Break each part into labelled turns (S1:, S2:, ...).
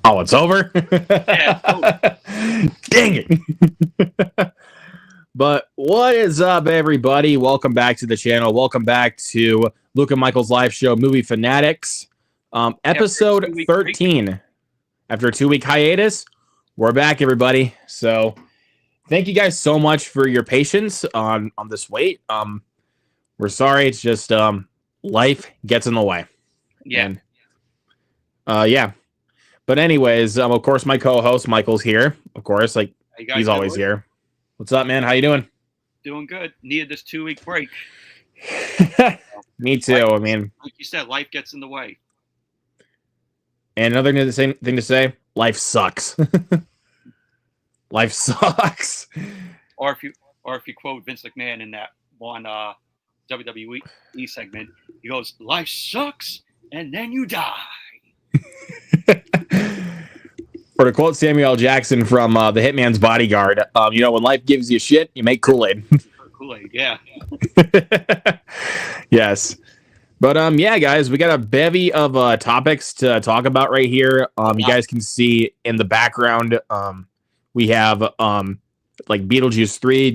S1: Oh, it's over?
S2: Yeah.
S1: Dang it. But what is up, everybody? Welcome back to the channel. Welcome back to Luke and Michael's live show, Movie Fanatics,
S2: After a
S1: episode
S2: 2-week break.
S1: 13. After a 2-week hiatus, we're back, everybody. So thank you guys so much for your patience on this wait. We're sorry. It's just life gets in the way.
S2: Yeah.
S1: And, yeah. But anyways, of course, my co-host Michael's here. Of course, like he's always here. What's up, man? How you doing?
S2: Doing good. Needed this 2-week break.
S1: Me too. I mean,
S2: like you said, life gets in the way.
S1: And another thing to say, life sucks. Life sucks.
S2: Or if you quote Vince McMahon in that one WWE segment, he goes, "Life sucks, and then you die."
S1: Or to quote Samuel L. Jackson from The Hitman's Bodyguard, when life gives you shit, you make Kool-Aid.
S2: Kool-Aid, yeah.
S1: Yes. But yeah, guys, we got a bevy of topics to talk about right here. You guys can see in the background, we have like Beetlejuice 3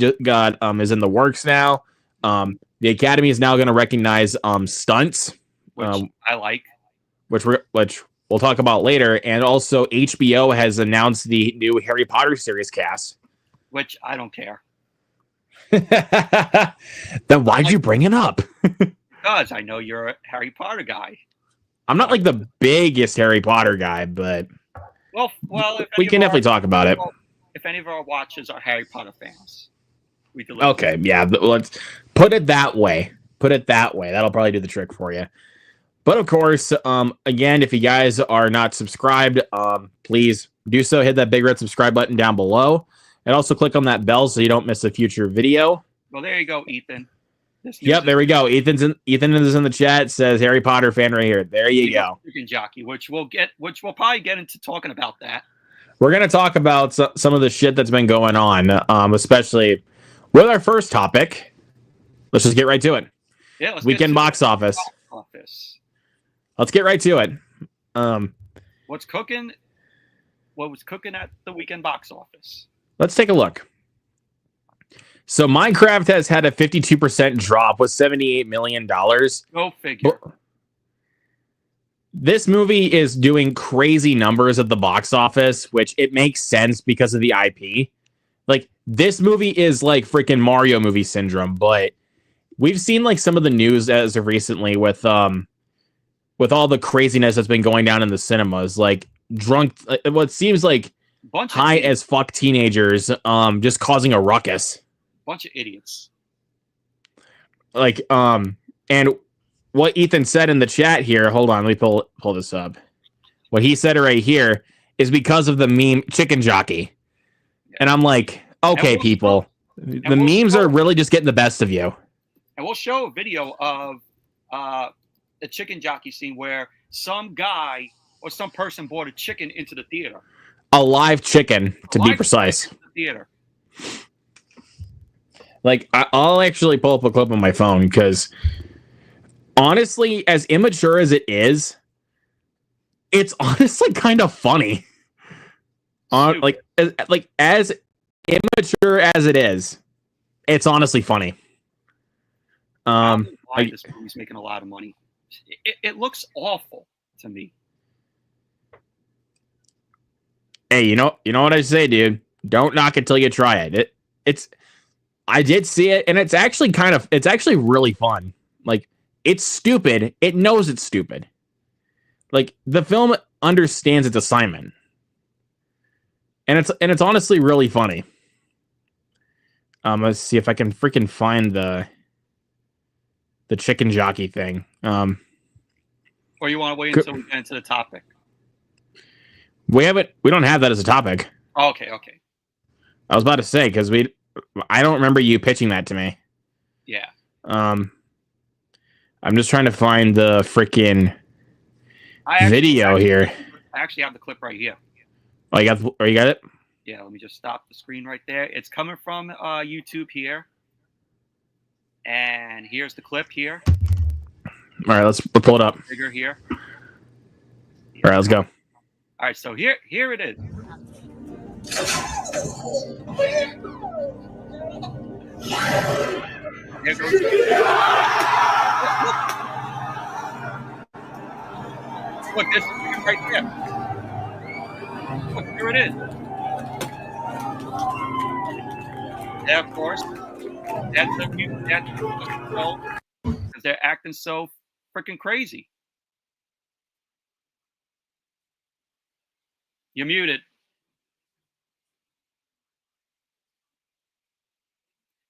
S1: is in the works now. The Academy is now going to recognize stunts,
S2: which I like,
S1: which we'll talk about later. And also HBO has announced the new Harry Potter series cast,
S2: which I don't care.
S1: Then why'd you bring it up?
S2: Because I know you're a Harry Potter guy.
S1: I'm not like the biggest Harry Potter guy, but
S2: well,
S1: we can definitely talk about it.
S2: If any of our watchers are Harry Potter fans, we do.
S1: Okay, yeah, let's put it that way. That'll probably do the trick for you. But of course, again, if you guys are not subscribed, please do so. Hit that big red subscribe button down below, and also click on that bell so you don't miss a future video.
S2: Well, there you go, Ethan.
S1: Yep, there we go. Ethan is in the chat. Says Harry Potter fan right here. There you go.
S2: Chicken jockey, which we'll probably get into talking about that.
S1: We're gonna talk about some of the shit that's been going on, especially with our first topic. Let's just get right to it.
S2: Yeah,
S1: weekend box office. Let's get right to it.
S2: What's cooking? What was cooking at the weekend box office?
S1: Let's take a look. So Minecraft has had a 52% drop with $78 million.
S2: Go figure.
S1: This movie is doing crazy numbers at the box office, which it makes sense because of the IP. Like, this movie is like freaking Mario movie syndrome, but we've seen like some of the news as of recently with all the craziness that's been going down in the cinemas, like drunk, what seems like high as fuck teenagers, just causing a ruckus.
S2: Bunch of idiots.
S1: Like, and what Ethan said in the chat here, hold on, let me pull this up. What he said right here is because of the meme chicken jockey. Yeah. And I'm like, okay, people, the memes are really just getting the best of you.
S2: And we'll show a video of the chicken jockey scene where some guy or some person brought a chicken into the theater.
S1: A live chicken, to be precise.
S2: The theater.
S1: Like, I'll actually pull up a clip on my phone because, honestly, as immature as it is, it's honestly kind of funny. Like as immature as it is, it's honestly funny.
S2: This movie's making a lot of money. It looks awful to me.
S1: Hey, you know what I say, dude? Don't knock it till you try it. I did see it, and it's actually really fun. Like, it's stupid. It knows it's stupid. Like, the film understands its assignment. And it's honestly really funny. Let's see if I can freaking find the chicken jockey thing.
S2: Or you want to wait until we get into the topic?
S1: We don't have that as a topic.
S2: Oh, okay.
S1: I was about to say, because I don't remember you pitching that to me.
S2: Yeah.
S1: I'm just trying to find the freaking video here.
S2: I actually have the clip right here.
S1: Oh, you got it?
S2: Yeah, let me just stop the screen right there. It's coming from YouTube here. And here's the clip here.
S1: All right, we'll pull it up.
S2: Bigger here.
S1: All right, let's go.
S2: All right, so here it is. There goes. Look, this is right there. Look, here it is. And of course, that's control because they're acting so freaking crazy. You're muted.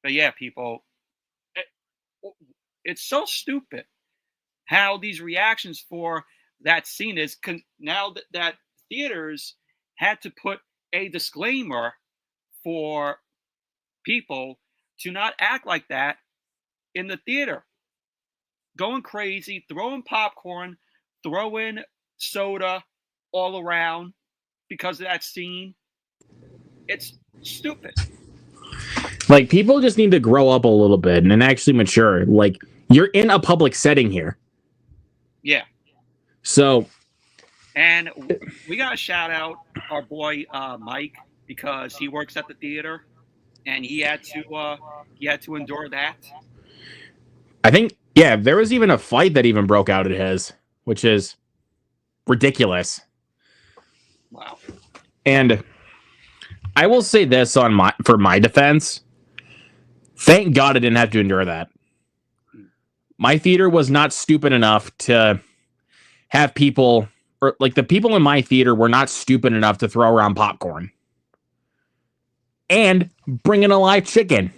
S2: But yeah, people, it's so stupid how these reactions for that scene is now that theaters had to put a disclaimer for people to not act like that in the theater. Going crazy, throwing popcorn, throwing soda all around because of that scene. It's stupid.
S1: Like, people just need to grow up a little bit and actually mature. Like, you're in a public setting here.
S2: Yeah.
S1: So,
S2: and we got to shout out our boy Mike because he works at the theater and he had to endure that.
S1: I think, yeah, there was even a fight that even broke out at his, which is ridiculous.
S2: Wow.
S1: And I will say this for my defense. Thank God I didn't have to endure that. My theater was not stupid enough to have people, or like the people in my theater were not stupid enough to throw around popcorn and bring in a live chicken.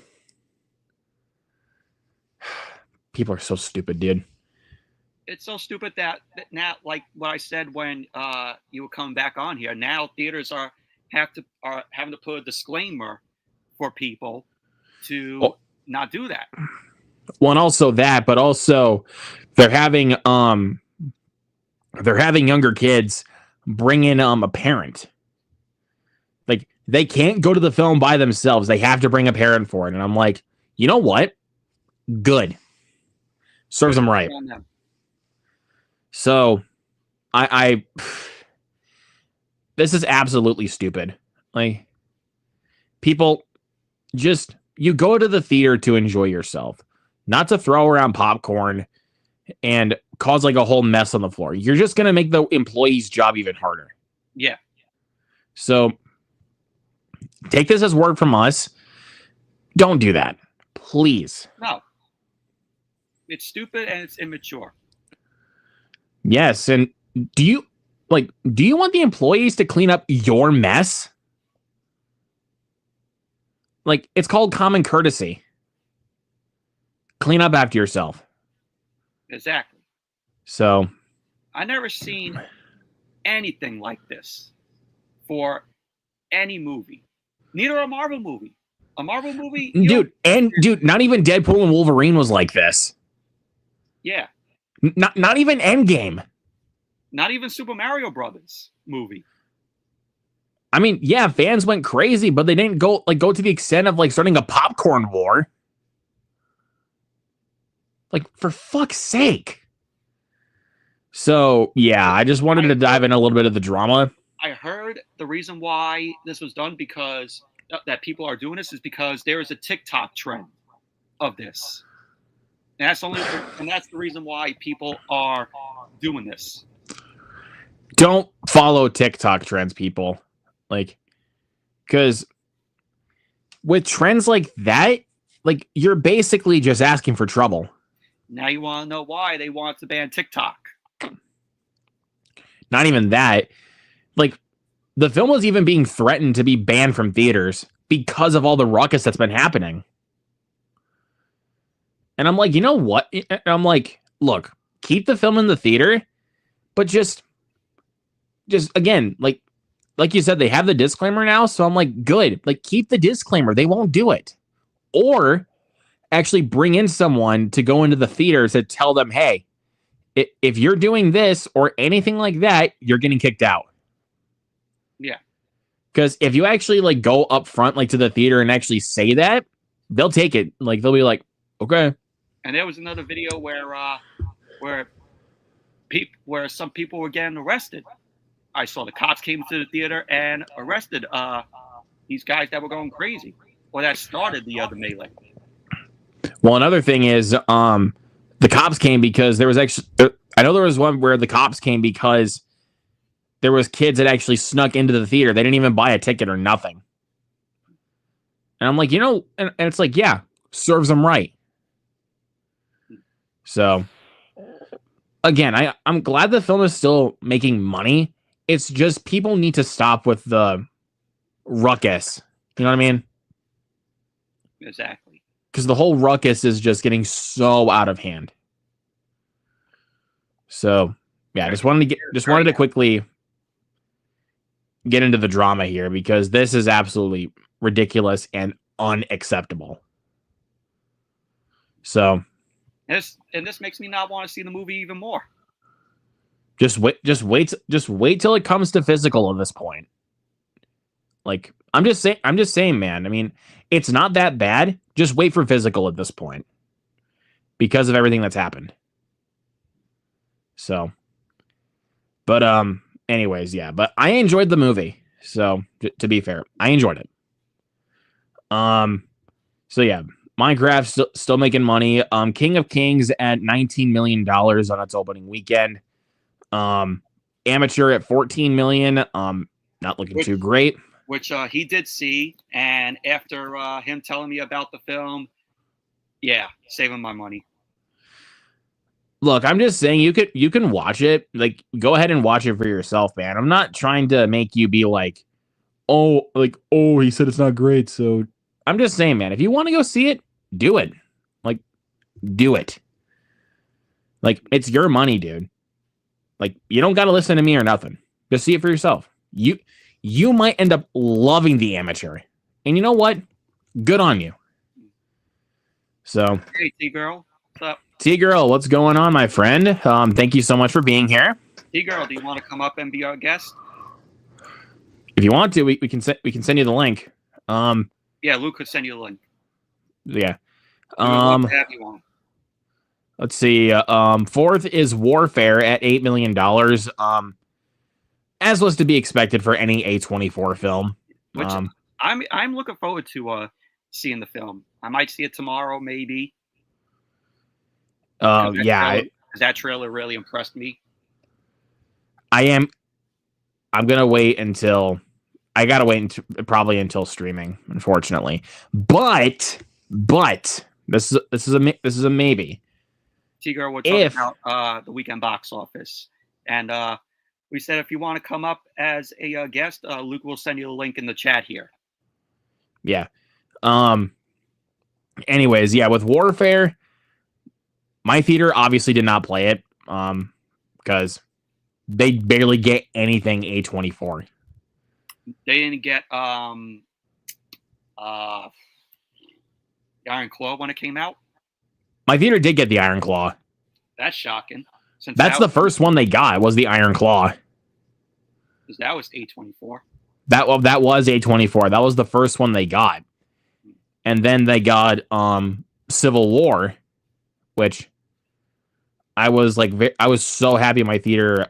S1: People are so stupid, dude.
S2: It's so stupid that now, like what I said when you were coming back on here, now theaters are having to put a disclaimer for people to not do that.
S1: Well, and also that, but also they're having younger kids bring in a parent. Like, they can't go to the film by themselves. They have to bring a parent for it. And I'm like, you know what? Good. Serves them right. So I this is absolutely stupid. Like, people, just, you go to the theater to enjoy yourself, not to throw around popcorn and cause like a whole mess on the floor. You're just going to make the employee's job even harder.
S2: Yeah.
S1: So take this as word from us. Don't do that. Please.
S2: No. It's stupid and it's immature.
S1: Yes. And do you want the employees to clean up your mess? Like, it's called common courtesy. Clean up after yourself.
S2: Exactly.
S1: So
S2: I never seen anything like this for any movie. Neither a Marvel movie. A Marvel movie,
S1: dude, not even Deadpool and Wolverine was like this.
S2: Yeah.
S1: Not even Endgame.
S2: Not even Super Mario Brothers movie.
S1: I mean, yeah, fans went crazy, but they didn't go to the extent of like starting a popcorn war. Like, for fuck's sake. So, yeah, I just wanted to dive in a little bit of the drama.
S2: I heard the reason why this was done because that people are doing this is because there is a TikTok trend of this. And that's the reason why people are doing this.
S1: Don't follow TikTok trends, people. Like, because with trends like that, like, you're basically just asking for trouble.
S2: Now you want to know why they want to ban TikTok.
S1: Not even that. Like, the film was even being threatened to be banned from theaters because of all the ruckus that's been happening. And I'm like, you know what? I'm like, look, keep the film in the theater, but just again, like you said, they have the disclaimer now. So I'm like, good. Like, keep the disclaimer. They won't do it. Or actually bring in someone to go into the theater to tell them, hey, if you're doing this or anything like that, you're getting kicked out.
S2: Yeah.
S1: Because if you actually like go up front, like to the theater and actually say that, they'll take it. Like, they'll be like, okay.
S2: And there was another video where some people were getting arrested. I saw the cops came to the theater and arrested these guys that were going crazy, or that started the melee.
S1: Well, another thing is, the cops came because there was actually. I know there was one where the cops came because there was kids that actually snuck into the theater. They didn't even buy a ticket or nothing. And I'm like, and it's like, yeah, serves them right. So, again, I'm glad the film is still making money. It's just people need to stop with the ruckus. You know what I mean?
S2: Exactly.
S1: Because the whole ruckus is just getting so out of hand. So, yeah, just wanted to quickly get into the drama here because this is absolutely ridiculous and unacceptable. So,
S2: this makes me not want to see the movie even more.
S1: Just wait till it comes to physical at this point. Like, I'm just saying, man. I mean, it's not that bad. Just wait for physical at this point because of everything that's happened. So, but anyways, yeah. But I enjoyed the movie. So, to be fair, I enjoyed it. So yeah, Minecraft's still making money. King of Kings at $19 million on its opening weekend. Amateur at $14 million. Not looking too great.
S2: Which he did see, and after him telling me about the film, yeah, saving my money.
S1: Look, I'm just saying you can watch it. Like, go ahead and watch it for yourself, man. I'm not trying to make you be like, oh, he said it's not great. So I'm just saying, man, if you want to go see it, do it. Like, do it. Like, it's your money, dude. Like, you don't got to listen to me or nothing. Just see it for yourself. You might end up loving The Amateur. And you know what? Good on you. So,
S2: hey, T-Girl. What's up?
S1: T-Girl, what's going on, my friend? Thank you so much for being here.
S2: T-Girl, do you want to come up and be our guest?
S1: If you want to, we can send you the link.
S2: Yeah, Luke could send you the link.
S1: Yeah.
S2: We would love to have you on.
S1: Let's see. Fourth is Warfare at $8 million. As was to be expected for any A24 film.
S2: Which I'm looking forward to seeing the film. I might see it tomorrow, maybe.
S1: Yeah.
S2: That trailer really impressed me.
S1: I'm gonna wait until probably until streaming, unfortunately. But this is a maybe.
S2: T-Girl, we're talking about the weekend box office, and we said if you want to come up as a guest, Luke will send you the link in the chat here.
S1: Yeah. Anyways, yeah, with Warfare, my theater obviously did not play it because they barely get anything A24.
S2: They didn't get the Iron Claw when it came out.
S1: My theater did get the Iron Claw.
S2: That's shocking.
S1: That's the first one they got was the Iron Claw.
S2: Because that was A24.
S1: That was A24. That was the first one they got. And then they got Civil War, which I was so happy my theater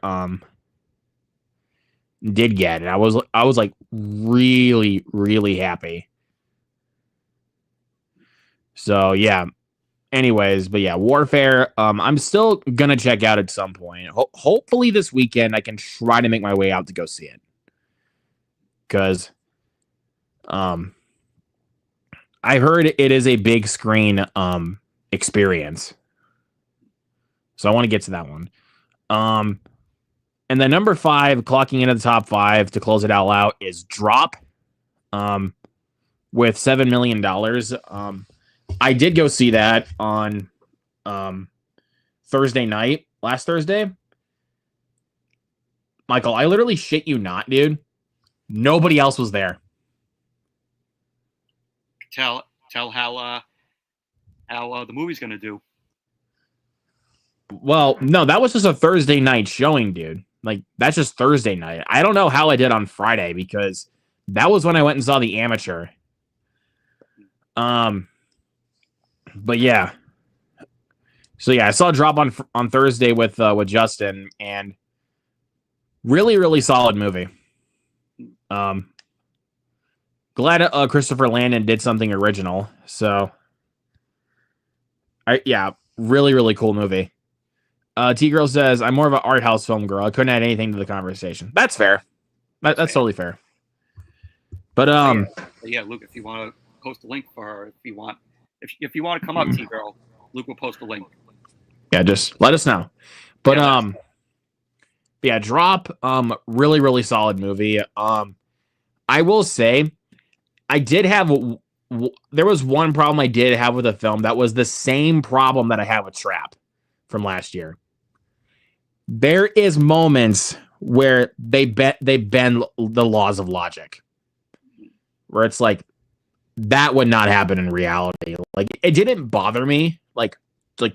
S1: did get it. I was like really, really happy. So yeah. Anyways, but yeah, Warfare, I'm still gonna check out at some point. Hopefully this weekend I can try to make my way out to go see it. Because I heard it is a big screen experience. So I want to get to that one. And then number 5, clocking into the top 5 to close it all out, is Drop. With $7 million. I did go see that on Thursday night, last Thursday. Michael, I literally shit you not, dude. Nobody else was there.
S2: Tell how the movie's gonna do.
S1: Well, no, that was just a Thursday night showing, dude. Like, that's just Thursday night. I don't know how I did on Friday because that was when I went and saw The Amateur. But yeah. So yeah, I saw Drop on Thursday with Justin, and Really, really solid movie. Glad Christopher Landon did something original. So, really, really cool movie. T Girl says, I'm more of an art house film girl. I couldn't add anything to the conversation. That's fair. That's fair. Totally fair. But
S2: yeah, Luke, if you want to post a link for her, if you want to come up, T Girl, Luke will post a link.
S1: Yeah, just let us know. But yeah, Drop, really, really solid movie. I will say, I did have there was one problem I did have with the film that was the same problem that I have with Trap from last year. There is moments where they bend the laws of logic, where it's like that would not happen in reality. Like it didn't bother me like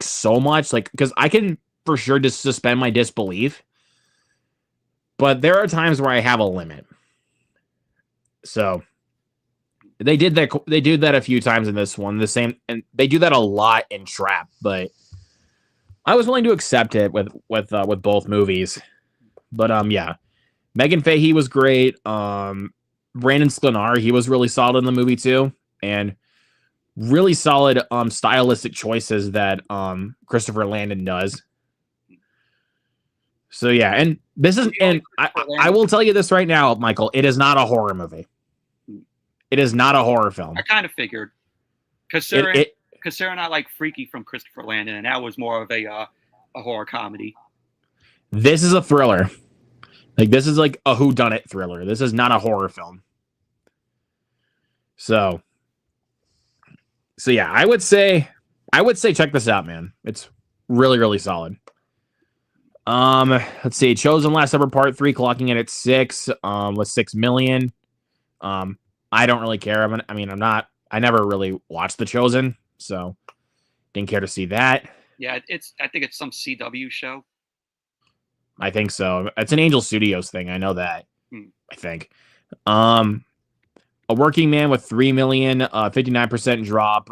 S1: so much, like because I can for sure just suspend my disbelief, but there are times where I have a limit. So they did that. They do that a few times in this one. The same, and they do that a lot in Trap. But I was willing to accept it with both movies. But yeah, Megan Fahey was great. Brandon Sklenar, he was really solid in the movie too, and really solid stylistic choices that Christopher Landon does. So yeah, and this is, and I will tell you this right now, Michael, it is not a horror movie. It is not a horror film.
S2: I kind of figured, considering I like Freaky from Christopher Landon, and that was more of a horror comedy.
S1: This is a thriller. Like this is like a whodunit thriller. This is not a horror film. So yeah, I would say check this out, man. It's really, really solid. Let's see. Chosen Last Supper Part 3 clocking in at 6 with 6 million. I don't really care. I never really watched The Chosen, so didn't care to see that.
S2: Yeah, I think it's some CW show.
S1: I think so. It's an Angel Studios thing. I know that. I think. A Working Man with 3 million, 59% drop.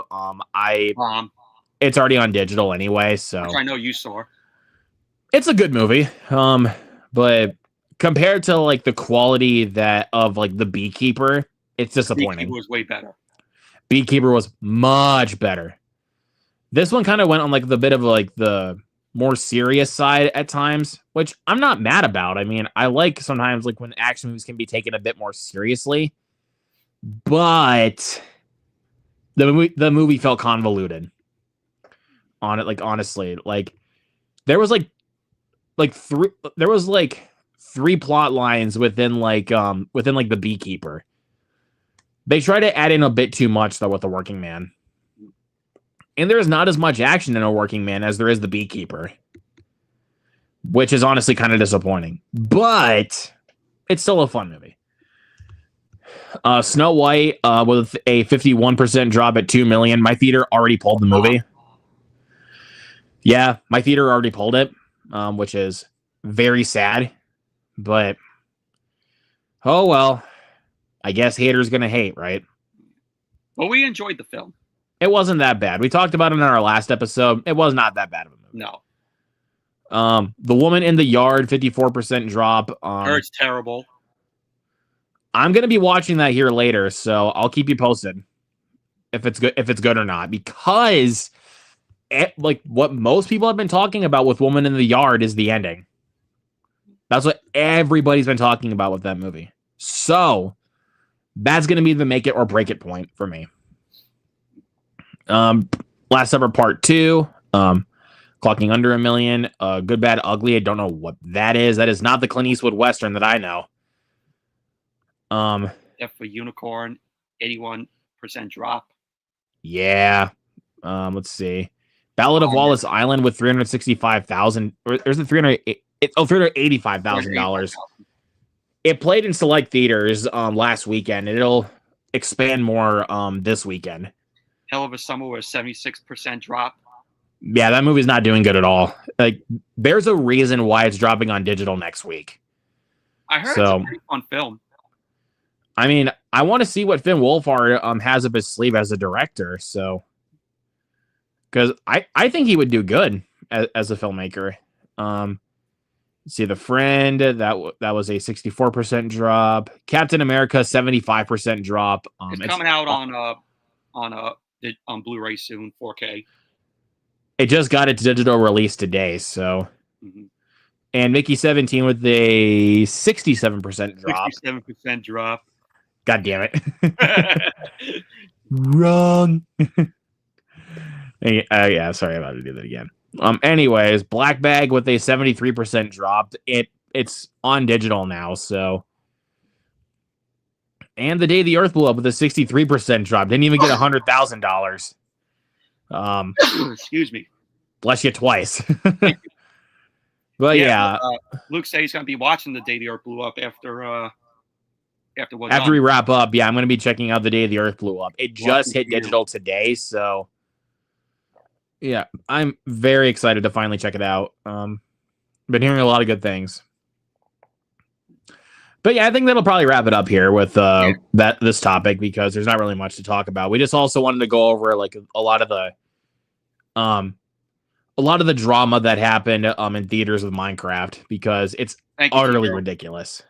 S1: It's already on digital anyway, so
S2: which I know you saw.
S1: It's a good movie. But compared to like the quality of like The Beekeeper, it's disappointing.
S2: Beekeeper was way better.
S1: Beekeeper was much better. This one kind of went on like the bit of like the more serious side at times, which I'm not mad about. I mean, I like sometimes like when action movies can be taken a bit more seriously, but the movie felt convoluted on it. Like honestly, like there was three plot lines within the Beekeeper. They try to add in a bit too much though with The Working Man. And there's not as much action in A Working Man as there is The Beekeeper, which is honestly kind of disappointing. But it's still a fun movie. Snow White with a 51% drop at 2 million. My theater already pulled the movie. Yeah, my theater already pulled it, which is very sad. But oh well. I guess haters gonna hate, right?
S2: Well, we enjoyed the film.
S1: It wasn't that bad. We talked about it in our last episode. It was not that bad of a movie.
S2: No.
S1: The Woman in the Yard, 54% drop.
S2: It's terrible.
S1: I'm gonna be watching that here later, so I'll keep you posted if it's good or not. Because like what most people have been talking about with Woman in the Yard is the ending. That's what everybody's been talking about with that movie. So that's going to be the make it or break it point for me. Last Supper Part 2, clocking under 1 million. Good, Bad, Ugly. I don't know what that is. That is not the Clint Eastwood Western that I know.
S2: F for Unicorn, 81% drop.
S1: Yeah. Let's see. Ballad of Wallace Island with 365,000. Or is it $385,000? It played in select theaters last weekend, and it'll expand more this weekend.
S2: Hell of a Summer with a 76% drop.
S1: Yeah, that movie's not doing good at all. Like, there's a reason why it's dropping on digital next week.
S2: I heard it's a pretty fun film.
S1: I mean, I want to see what Finn Wolfhard has up his sleeve as a director. So, because I think he would do good as a filmmaker. See The Friend, that was a 64% drop. Captain America 75% drop.
S2: It's coming out on Blu-ray soon, 4K.
S1: It just got its digital release today, so.
S2: Mm-hmm.
S1: And Mickey 17 with a 67% drop.
S2: 67% drop.
S1: God damn it. Wrong. Yeah, sorry about to do that again. Anyways, Black Bag with a 73% drop. It's on digital now, so. And The Day the Earth Blew Up with a 63% drop. Didn't even get $100,000.
S2: Excuse me.
S1: Bless you twice. But yeah.
S2: Luke says he's gonna be watching The Day the Earth Blew Up after
S1: we wrap up. Yeah, I'm gonna be checking out The Day the Earth Blew Up. It just hit digital today, so yeah, I'm very excited to finally check it out. Been hearing a lot of good things. But yeah, I think that'll probably wrap it up here with this topic, because there's not really much to talk about. We just also wanted to go over like a lot of the drama that happened in theaters with Minecraft, because it's utterly ridiculous.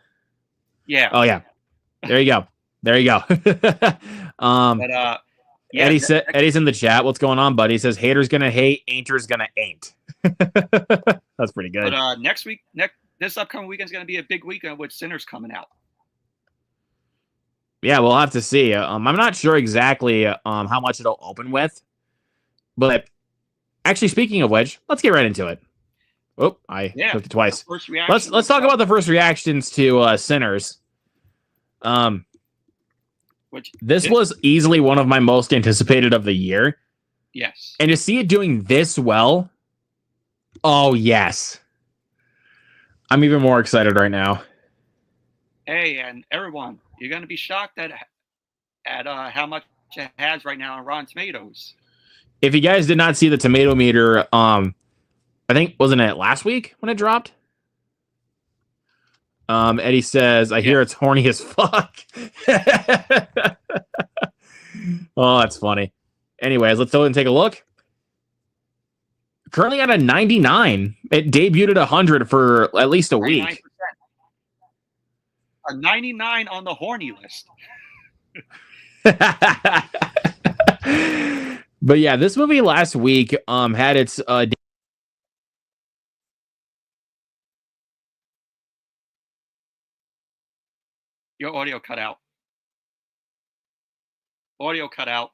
S2: Yeah.
S1: Oh yeah. There you go. Eddie's in the chat. What's going on, buddy? He says haters gonna hate, ain'ters gonna ain't. That's pretty good.
S2: But this upcoming weekend is gonna be a big weekend with Sinners coming out.
S1: Yeah, we'll have to see. I'm not sure exactly how much it'll open with, but actually, speaking of which, let's get right into it. Oh, I clicked it twice. Let's talk about the first reactions to Sinners. This was easily one of my most anticipated of the year.
S2: Yes.
S1: And to see it doing this well, oh yes. I'm even more excited right now.
S2: Hey, and everyone, you're going to be shocked at how much it has right now on Rotten Tomatoes.
S1: If you guys did not see the tomato meter, I think, wasn't it last week when it dropped? Eddie says, I hear it's horny as fuck. Oh, that's funny. Anyways, let's go and take a look. Currently at a 99. It debuted at 100 for at least a week.
S2: A 99 on the horny list.
S1: But yeah, this movie last week had its
S2: Your audio cut out. Audio cut out.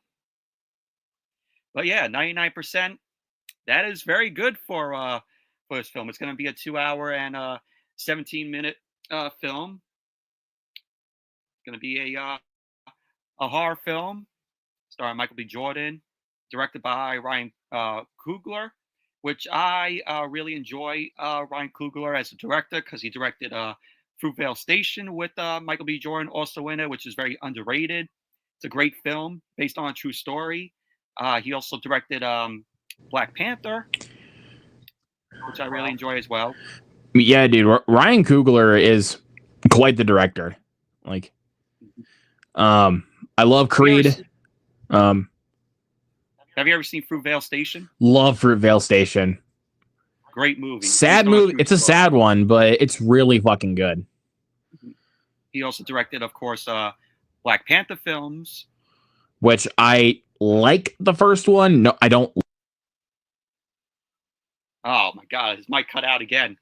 S2: But yeah, 99%. That is very good for this film. It's going to be a 2-hour and 17-minute film. It's going to be a horror film starring Michael B. Jordan, directed by Ryan Coogler, which I really enjoy Ryan Coogler as a director, because he directed Fruitvale Station with Michael B. Jordan also in it, which is very underrated. It's a great film based on a true story. He also directed Black Panther, which I really enjoy as well.
S1: Yeah, dude, Ryan Coogler is quite the director. Like, I love Creed.
S2: Have you ever seen Fruitvale Station?
S1: Love Fruitvale Station.
S2: Great movie.
S1: Sad movie. It's a sad one, but it's really fucking good.
S2: He also directed, of course, Black Panther films,
S1: which I like the first one. No, I don't.
S2: Oh my God, his mic cut out again.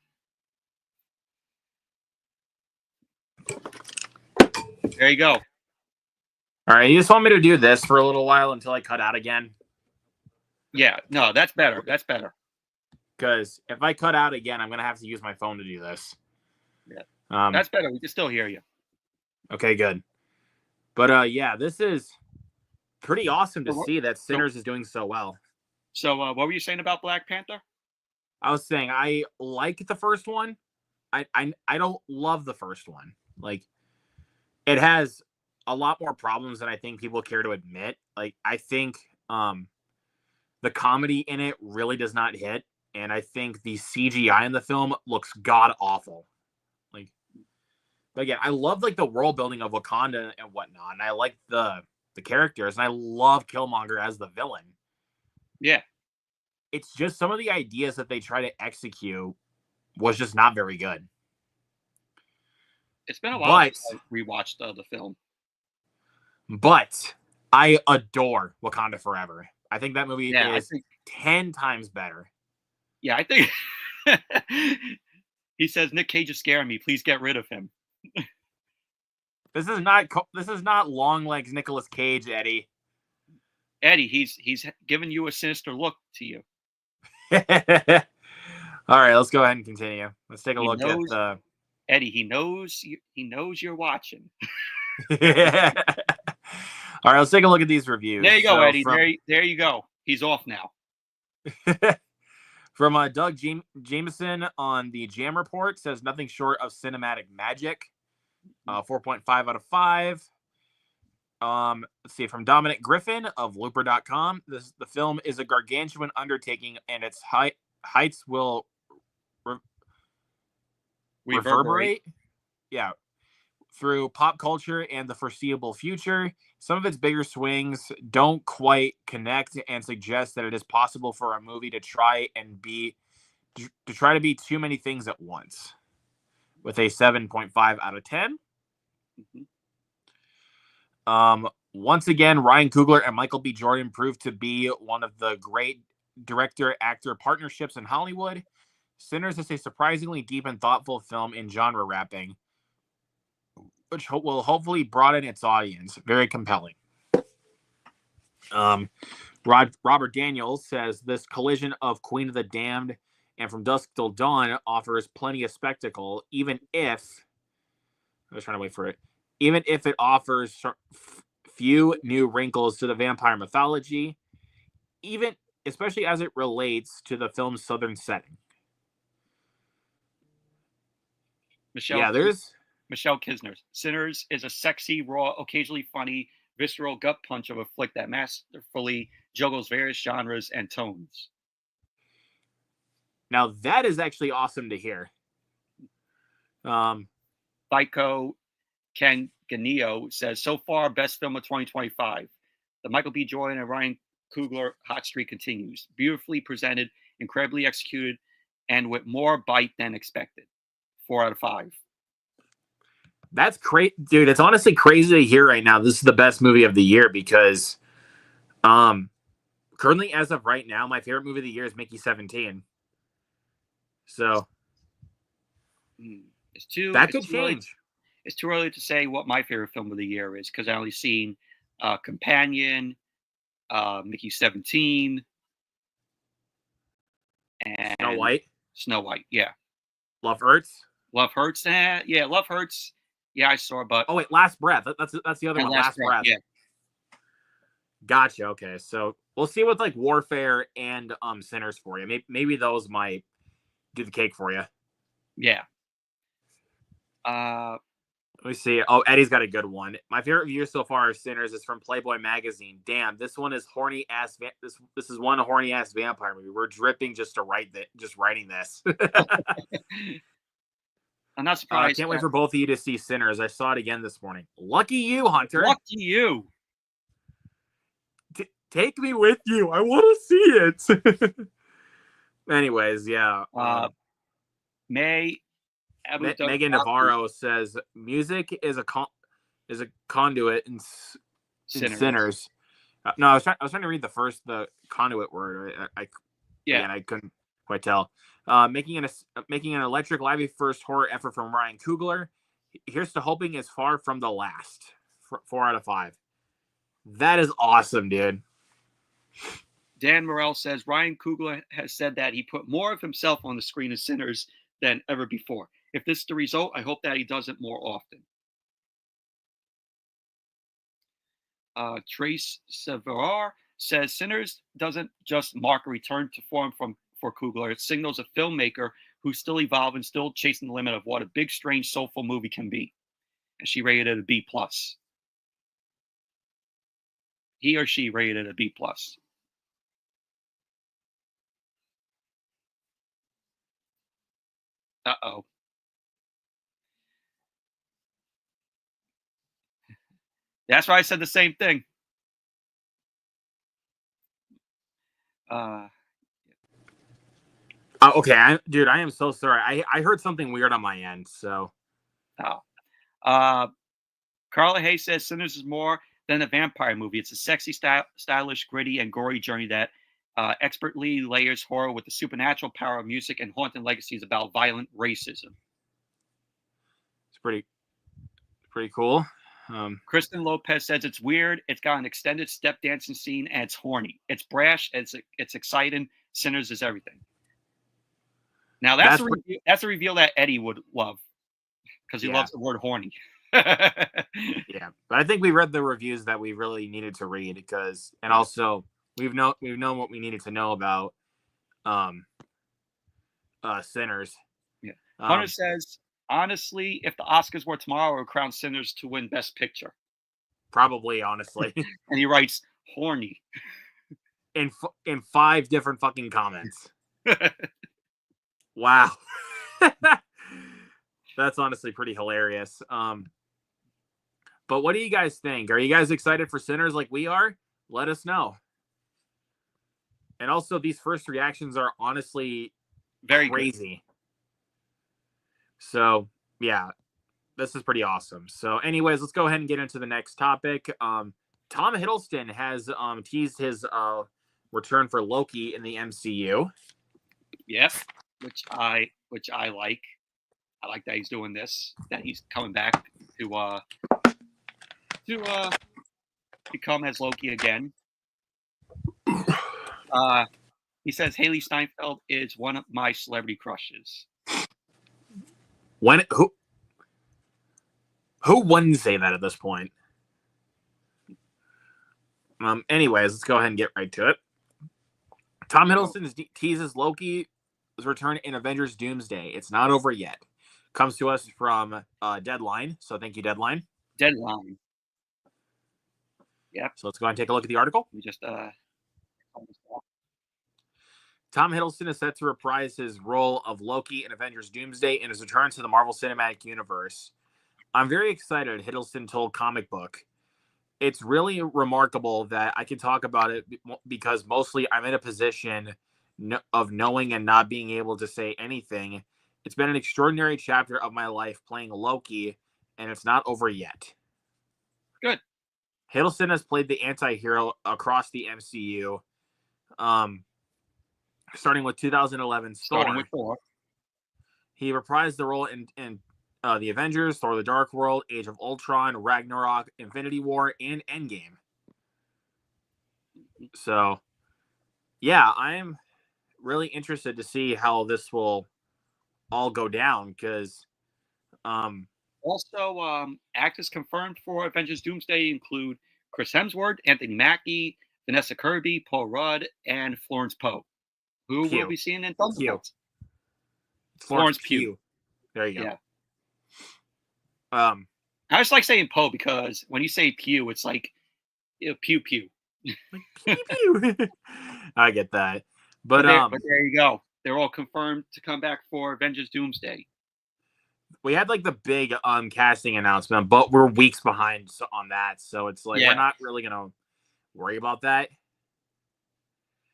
S2: There you go.
S1: All right, you just want me to do this for a little while until I cut out again?
S2: Yeah, no, that's better. That's better.
S1: Because if I cut out again, I'm going to have to use my phone to do this.
S2: Yeah. That's better. We can still hear you.
S1: Okay, good. But yeah, this is pretty awesome to see that Sinners is doing so well.
S2: So what were you saying about Black Panther?
S1: I was saying I like the first one. I don't love the first one. Like, it has a lot more problems than I think people care to admit. Like, I think the comedy in it really does not hit. And I think the CGI in the film looks god awful. Like, but again, I love like the world building of Wakanda and whatnot. And I like the characters, and I love Killmonger as the villain.
S2: Yeah.
S1: It's just some of the ideas that they try to execute was just not very good.
S2: It's been a while
S1: But
S2: since I rewatched the film.
S1: But I adore Wakanda Forever. I think that movie
S2: Yeah, I
S1: is
S2: think.
S1: 10 times better.
S2: Yeah, I think. He says Nick Cage is scaring me. Please get rid of him.
S1: This is not long legs Nicolas Cage, Eddie.
S2: Eddie, he's giving you a sinister look to you.
S1: All right, let's go ahead and continue. Let's take a
S2: He
S1: look at
S2: knows
S1: the.
S2: Eddie. He knows you're watching.
S1: All right, let's take a look at these reviews.
S2: There you go,
S1: So
S2: Eddie. There you go. He's off now.
S1: from Doug Jameson on the Jam Report, says nothing short of cinematic magic. 4.5 out of 5. Let's see, from Dominic Griffin of Looper.com. The film is a gargantuan undertaking, and its heights will reverberate. Yeah, through pop culture and the foreseeable future. Some of its bigger swings don't quite connect and suggest that it is possible for a movie to try to be too many things at once. With a 7.5 out of 10. Once again, Ryan Coogler and Michael B. Jordan proved to be one of the great director-actor partnerships in Hollywood. Sinners is a surprisingly deep and thoughtful film in genre wrapping, which will hopefully broaden its audience. Very compelling. Robert Daniels says this collision of Queen of the Damned and From Dusk Till Dawn offers plenty of spectacle, even if it offers few new wrinkles to the vampire mythology, especially as it relates to the film's southern setting.
S2: Michelle Kisner. Sinners is a sexy, raw, occasionally funny, visceral gut punch of a flick that masterfully juggles various genres and tones.
S1: Now that is actually awesome to hear.
S2: Baiko Ganio says, so far, best film of 2025. The Michael B. Jordan and Ryan Coogler hot streak continues. Beautifully presented, incredibly executed, and with more bite than expected. 4 out of 5.
S1: That's great, dude. It's honestly crazy to hear right now. This is the best movie of the year because, currently, as of right now, my favorite movie of the year is Mickey 17. So that could change.
S2: It's too early to say what my favorite film of the year is because I only seen Companion, Mickey 17, and Snow White, yeah.
S1: Love Hurts.
S2: Love Hurts. Yeah, Love Hurts. Yeah, I saw, but
S1: oh wait, Last Breath. That's the other one. Last Breath.
S2: Yeah.
S1: Gotcha. Okay, so we'll see with like Warfare and Sinners for you. Maybe those might do the cake for you.
S2: Yeah.
S1: Let me see. Oh, Eddie's got a good one. My favorite review so far of Sinners is from Playboy magazine. Damn, this one is horny ass. This is one horny ass vampire movie. We're dripping just writing this.
S2: I'm not surprised.
S1: I can't wait for both of you to see Sinners. I saw it again this morning. Lucky you, Hunter.
S2: Lucky you.
S1: Take me with you. I want to see it. Anyways, yeah.
S2: Megan
S1: Navarro says music is a conduit in Sinners. No, I was trying to read the conduit word. And I couldn't quite tell. Making an electric lively first horror effort from Ryan Coogler. Here's to hoping is far from the last. 4 out of 5. That is awesome, dude.
S2: Dan Morrell says Ryan Coogler has said that he put more of himself on the screen as Sinners than ever before. If this is the result, I hope that he does it more often. Trace Severar says Sinners doesn't just mark a return to form for Coogler. It signals a filmmaker who's still evolving, still chasing the limit of what a big, strange, soulful movie can be. And she rated it a B+. He or she rated it a B+. Uh-oh. That's why I said the same thing.
S1: Okay, dude, I am so sorry. I heard something weird on my end. So
S2: Oh. Uh, Carla Hayes says Sinners is more than a vampire movie. It's a sexy, stylish, gritty, and gory journey that expertly layers horror with the supernatural power of music and haunting legacies about violent racism.
S1: it's pretty cool.
S2: Kristen Lopez says it's weird. It's got an extended step dancing scene and it's horny. It's brash. It's exciting. Sinners is everything. Now that's a reveal that Eddie would love because he loves the word horny.
S1: Yeah, but I think we read the reviews that we really needed to read and also we've known what we needed to know about Sinners.
S2: Yeah. Hunter says, honestly, if the Oscars were tomorrow, I would crown Sinners to win Best Picture.
S1: Probably, honestly.
S2: And he writes horny
S1: in 5 different fucking comments. Wow. That's honestly pretty hilarious. But what do you guys think? Are you guys excited for Sinners like we are? Let us know. And also, these first reactions are honestly
S2: very
S1: crazy. Good. So, yeah, this is pretty awesome. So, anyways, let's go ahead and get into the next topic. Tom Hiddleston has teased his return for Loki in the MCU.
S2: Yes, which I like. I like that he's doing this. That he's coming back to become as Loki again. He says Haley Steinfeld is one of my celebrity crushes.
S1: Who wouldn't say that at this point? Anyways, let's go ahead and get right to it. Tom Hiddleston teases Loki's return in Avengers Doomsday. It's not over yet. Comes to us from Deadline. So thank you, Deadline.
S2: Deadline. Yep.
S1: So let's go ahead and take a look at the article.
S2: We just
S1: Tom Hiddleston is set to reprise his role of Loki in Avengers Doomsday in his return to the Marvel Cinematic Universe. I'm very excited, Hiddleston told Comic Book. It's really remarkable that I can talk about it because mostly I'm in a position of knowing and not being able to say anything. It's been an extraordinary chapter of my life playing Loki, and it's not over yet.
S2: Good.
S1: Hiddleston has played the anti-hero across the MCU, starting with 2011 Thor. He reprised the role in the Avengers, Thor: The Dark World, Age of Ultron, Ragnarok, Infinity War, and Endgame. So, yeah, I'm really interested to see how this will all go down because
S2: also actors confirmed for Avengers Doomsday include Chris Hemsworth, Anthony Mackie, Vanessa Kirby, Paul Rudd, and Florence Pugh, who will be seen in Thunderbolts. Florence Pugh.
S1: There you go.
S2: Yeah.
S1: I
S2: just like saying Poe because when you say Pew, it's like pew pew.
S1: Pew pew. I get that, but
S2: there you go. They're all confirmed to come back for Avengers Doomsday.
S1: We had like the big casting announcement, but we're weeks behind on that, so it's like we're not really gonna worry about that.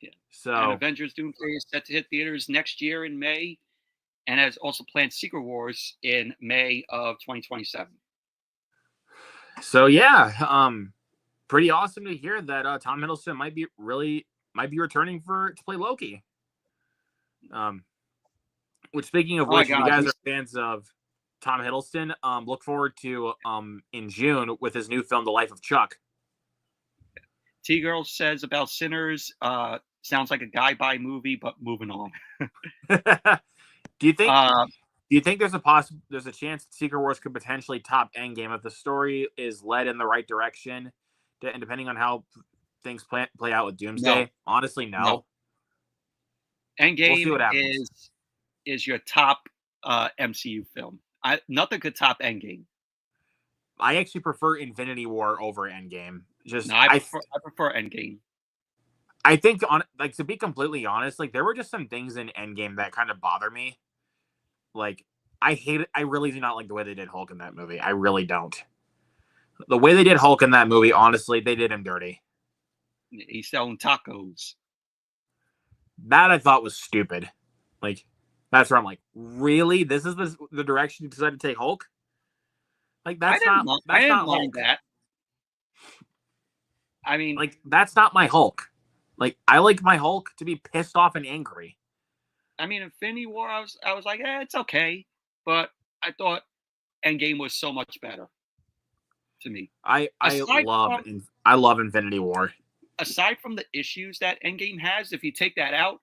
S2: Yeah.
S1: So
S2: and Avengers Doomsday is set to hit theaters next year in May, and has also planned Secret Wars in May of 2027.
S1: So yeah, pretty awesome to hear that Tom Hiddleston might be returning to play Loki. Which, speaking of which, if you guys are fans of Tom Hiddleston, look forward to in June with his new film, The Life of Chuck.
S2: T-Girl says about Sinners, sounds like a guy-by movie, but moving on.
S1: Do you think there's a chance Secret Wars could potentially top Endgame if the story is led in the right direction, and depending on how things play out with Doomsday? No. Honestly, no.
S2: Endgame is your top MCU film. Nothing could top Endgame.
S1: I actually prefer Infinity War over Endgame.
S2: I prefer Endgame.
S1: I think, to be completely honest, like there were just some things in Endgame that kind of bother me. Like, I hate it. I really do not like the way they did Hulk in that movie. I really don't. The way they did Hulk in that movie, honestly, they did him dirty.
S2: He's selling tacos.
S1: That I thought was stupid. Like, that's where I'm like, really? This is the direction you decided to take Hulk? Like,
S2: I
S1: that's
S2: didn't
S1: not
S2: mind, I
S1: that's
S2: didn't
S1: not
S2: mind
S1: Hulk.
S2: that. I mean,
S1: Like, that's not my Hulk. Like, I like my Hulk to be pissed off and angry.
S2: Infinity War, I was like, it's okay, but I thought Endgame was so much better to me.
S1: I I
S2: Aside
S1: love
S2: from
S1: I love Infinity War.
S2: aside from the issues that Endgame has, if you take that out,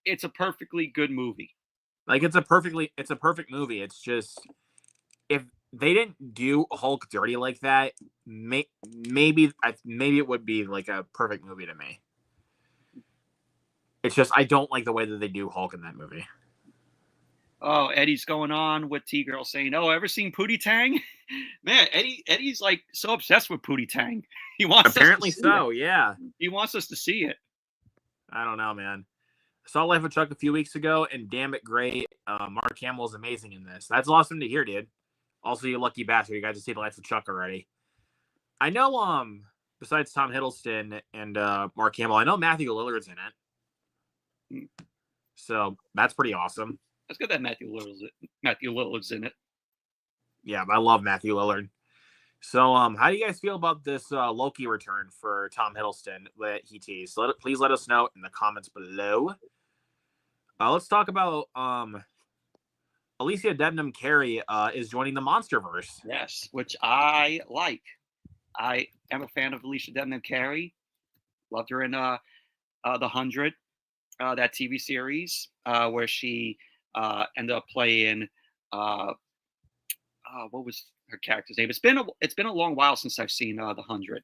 S2: it's a perfectly good movie.
S1: Like, it's a perfect movie. It's just, if they didn't do Hulk dirty like that, maybe it would be like a perfect movie to me. It's just I don't like the way that they do Hulk in that movie.
S2: Oh, Eddie's going on with T Girl saying, "Oh, ever seen Pootie Tang?" Man, Eddie's like so obsessed with Pootie Tang. He wants us to
S1: Apparently
S2: see it.
S1: so, yeah.
S2: He wants us to see it.
S1: I don't know, man. I saw Life of Chuck a few weeks ago, and damn it, great. Mark Hamill is amazing in this. That's awesome to hear, dude. Also, you lucky bastard, you got to see Life of Chuck already. I know, besides Tom Hiddleston and Mark Hamill, I know Matthew Lillard's in it. So that's pretty awesome.
S2: That's good that Matthew Lillard's in it.
S1: Yeah, I love Matthew Lillard. So, how do you guys feel about this Loki return for Tom Hiddleston that he teased? Please let us know in the comments below. Let's talk about Alicia Debnam Carey is joining the MonsterVerse.
S2: Yes, which I like. I am a fan of Alicia Debnam Carey. Loved her in The 100, that TV series where she ended up playing. What was her character's name? It's been a long while since I've seen The 100.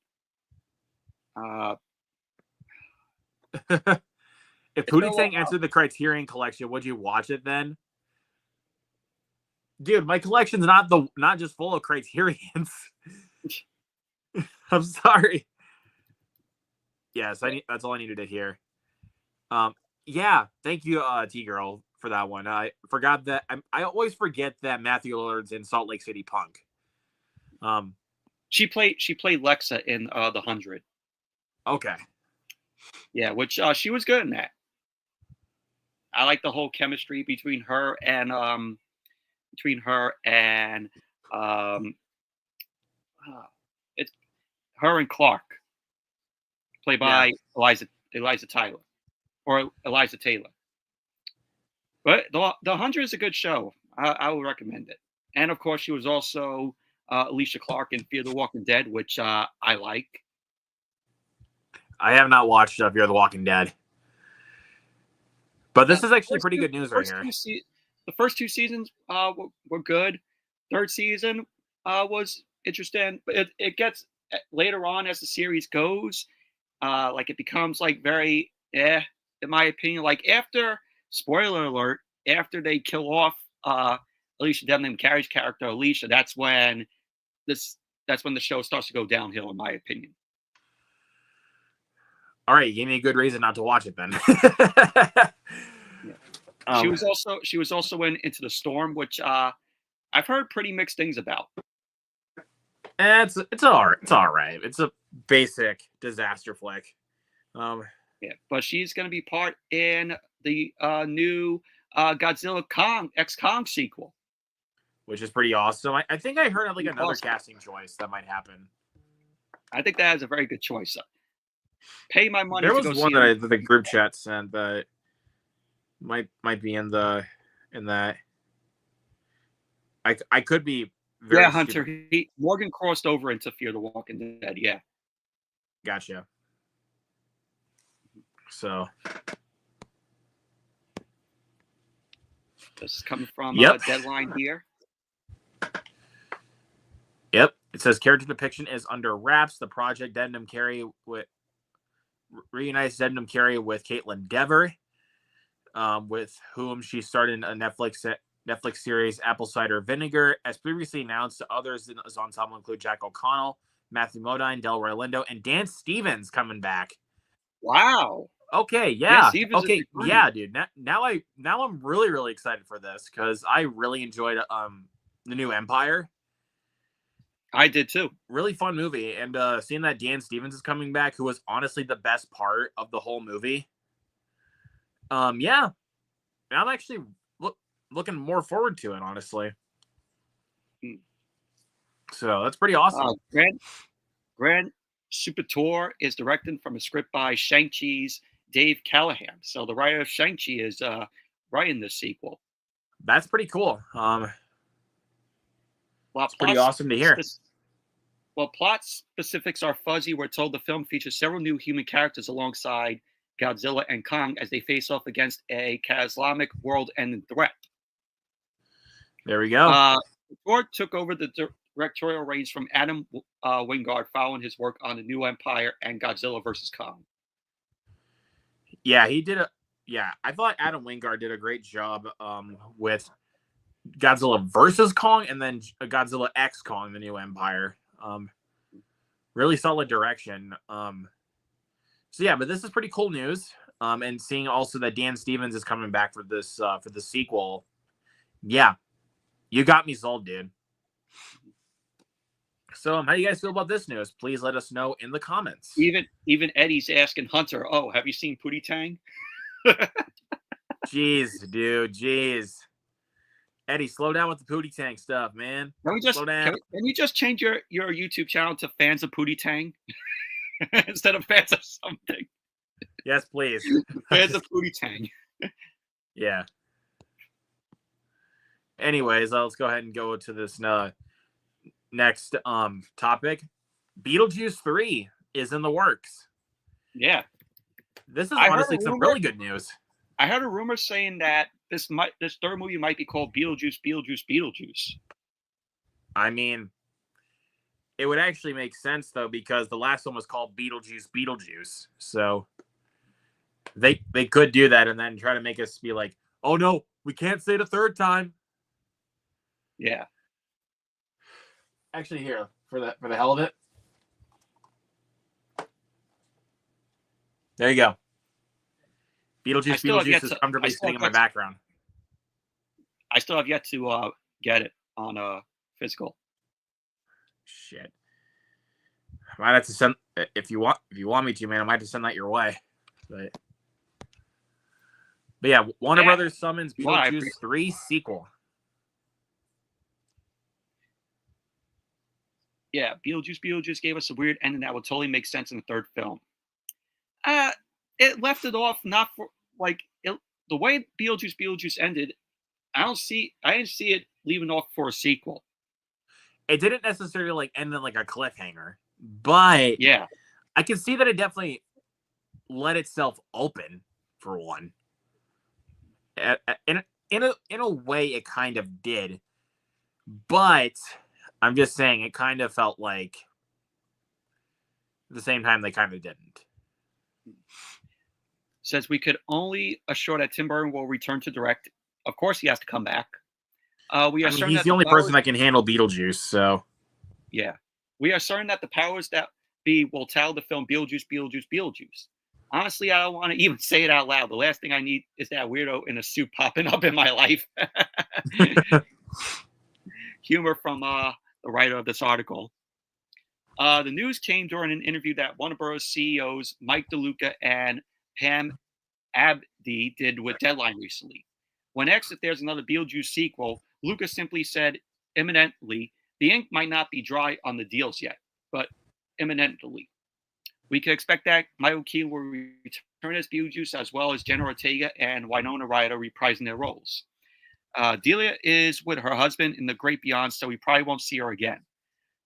S1: If
S2: It's been a
S1: Pootie
S2: long
S1: Tang entered the Criterion Collection, would you watch it then? Dude, my collection's not just full of Criterions. I'm sorry. Yes, that's all I needed to hear. Yeah, thank you, T Girl, for that one. I forgot that. I always forget that Matthew Lillard's in Salt Lake City Punk.
S2: She played Lexa in The 100.
S1: Okay.
S2: Yeah, which she was good in that. I like the whole chemistry between her and it's her and Clark, played by Eliza Tyler or Eliza Taylor. But the 100 is a good show. I would recommend it. And of course, she was also Alicia Clark in Fear the Walking Dead, which I like.
S1: I have not watched Fear the Walking Dead. But this is actually pretty good news right here.
S2: The first two seasons were good. Third season was interesting, but it gets later on as the series goes, like it becomes like very in my opinion. Like after, spoiler alert, after they kill off Alicia Debnam Carey's character Alicia, that's when the show starts to go downhill, in my opinion.
S1: All right, you gave me a good reason not to watch it then.
S2: Yeah. She was also in Into the Storm, which I've heard pretty mixed things about.
S1: It's all right. It's all right. It's a basic disaster flick.
S2: Yeah, but she's going to be part in the new Godzilla X Kong sequel,
S1: which is pretty awesome. I think I heard of like another casting choice that might happen.
S2: I think that is a very good choice. Pay my money.
S1: There was one that the group chat sent that might be in that. I could be very
S2: Hunter. Morgan crossed over into Fear the Walking Dead. Yeah,
S1: gotcha. So
S2: this is coming from Deadline here.
S1: Yep, it says character depiction is under wraps. The project Debnam Carey reunites Debnam Carey with Caitlin Dever, with whom she starred in a Netflix series Apple Cider Vinegar. As previously announced, others in this ensemble include Jack O'Connell, Matthew Modine, Delroy Lindo, and Dan Stevens coming back.
S2: Wow.
S1: Okay, yeah. Okay, yeah, dude. Now I'm really, really excited for this because I really enjoyed the new Empire.
S2: I did too.
S1: Really fun movie, and seeing that Dan Stevens is coming back, who was honestly the best part of the whole movie. Yeah, I'm actually looking more forward to it, honestly.
S2: Mm.
S1: So that's pretty awesome.
S2: Grand Supator is directed from a script by Shang-Chi's Dave Callahan. So the writer of Shang-Chi is writing this sequel.
S1: That's pretty cool.
S2: While
S1: It's pretty awesome to hear.
S2: While plot specifics are fuzzy, we're told the film features several new human characters alongside Godzilla and Kong as they face off against a Islamic world-ending threat.
S1: There we go.
S2: Ford took over the directorial reins from Adam Wingard following his work on The New Empire and Godzilla vs. Kong.
S1: Yeah, he did I thought Adam Wingard did a great job with Godzilla vs. Kong and then Godzilla X Kong, The New Empire. Really solid direction. So yeah, but this is pretty cool news. And seeing also that Dan Stevens is coming back for this for the sequel. Yeah, you got me sold, dude. So how do you guys feel about this news? Please let us know in the comments.
S2: Even Eddie's asking Hunter, "Oh, have you seen Pootie Tang?"
S1: Jeez, dude. Jeez. Eddie, slow down with the Pootie Tang stuff, man. Slow down.
S2: Can you just change your YouTube channel to Fans of Pootie Tang instead of Fans of something?
S1: Yes, please.
S2: Fans of Pootie Tang.
S1: Yeah. Anyways, let's go ahead and go to this next topic. Beetlejuice 3 is in the works.
S2: Yeah.
S1: This is honestly some really good news.
S2: I heard a rumor saying that this third movie might be called Beetlejuice.
S1: I mean, it would actually make sense though, because the last one was called Beetlejuice. So they could do that and then try to make us be like, oh no, we can't say it a third time.
S2: Yeah.
S1: Actually, here for the hell of it. There you go. Beetlejuice is comfortably sitting in my background.
S2: I still have yet to get it on physical.
S1: Shit. I might have to send if you want me to, man. I might have to send that your way. But yeah, Warner Brothers summons Beetlejuice 3 sequel.
S2: Yeah, Beetlejuice gave us a weird ending that would totally make sense in the third film. It left it off not for the way Beetlejuice ended. I didn't see it leaving off for a sequel.
S1: It didn't necessarily end in like a cliffhanger, but
S2: yeah,
S1: I can see that it definitely let itself open for one. In a way, it kind of did, but I'm just saying it kind of felt like at the same time they kind of didn't.
S2: Says we could only assure that Tim Burton will return to direct. Of course, he has to come back.
S1: He's the only person that can handle Beetlejuice, so
S2: yeah, we are certain that the powers that be will tell the film Beetlejuice. Honestly, I don't want to even say it out loud. The last thing I need is that weirdo in a suit popping up in my life. Humor from the writer of this article. The news came during an interview that Warner Bros. CEOs Mike DeLuca and Pam Abdi did with Deadline recently. When asked if there's another Beetlejuice sequel, Lucas simply said, imminently, the ink might not be dry on the deals yet, but imminently. We could expect that Michael Keaton will return as Beetlejuice, as well as Jenna Ortega and Winona Ryder reprising their roles. Delia is with her husband in the great beyond, so we probably won't see her again.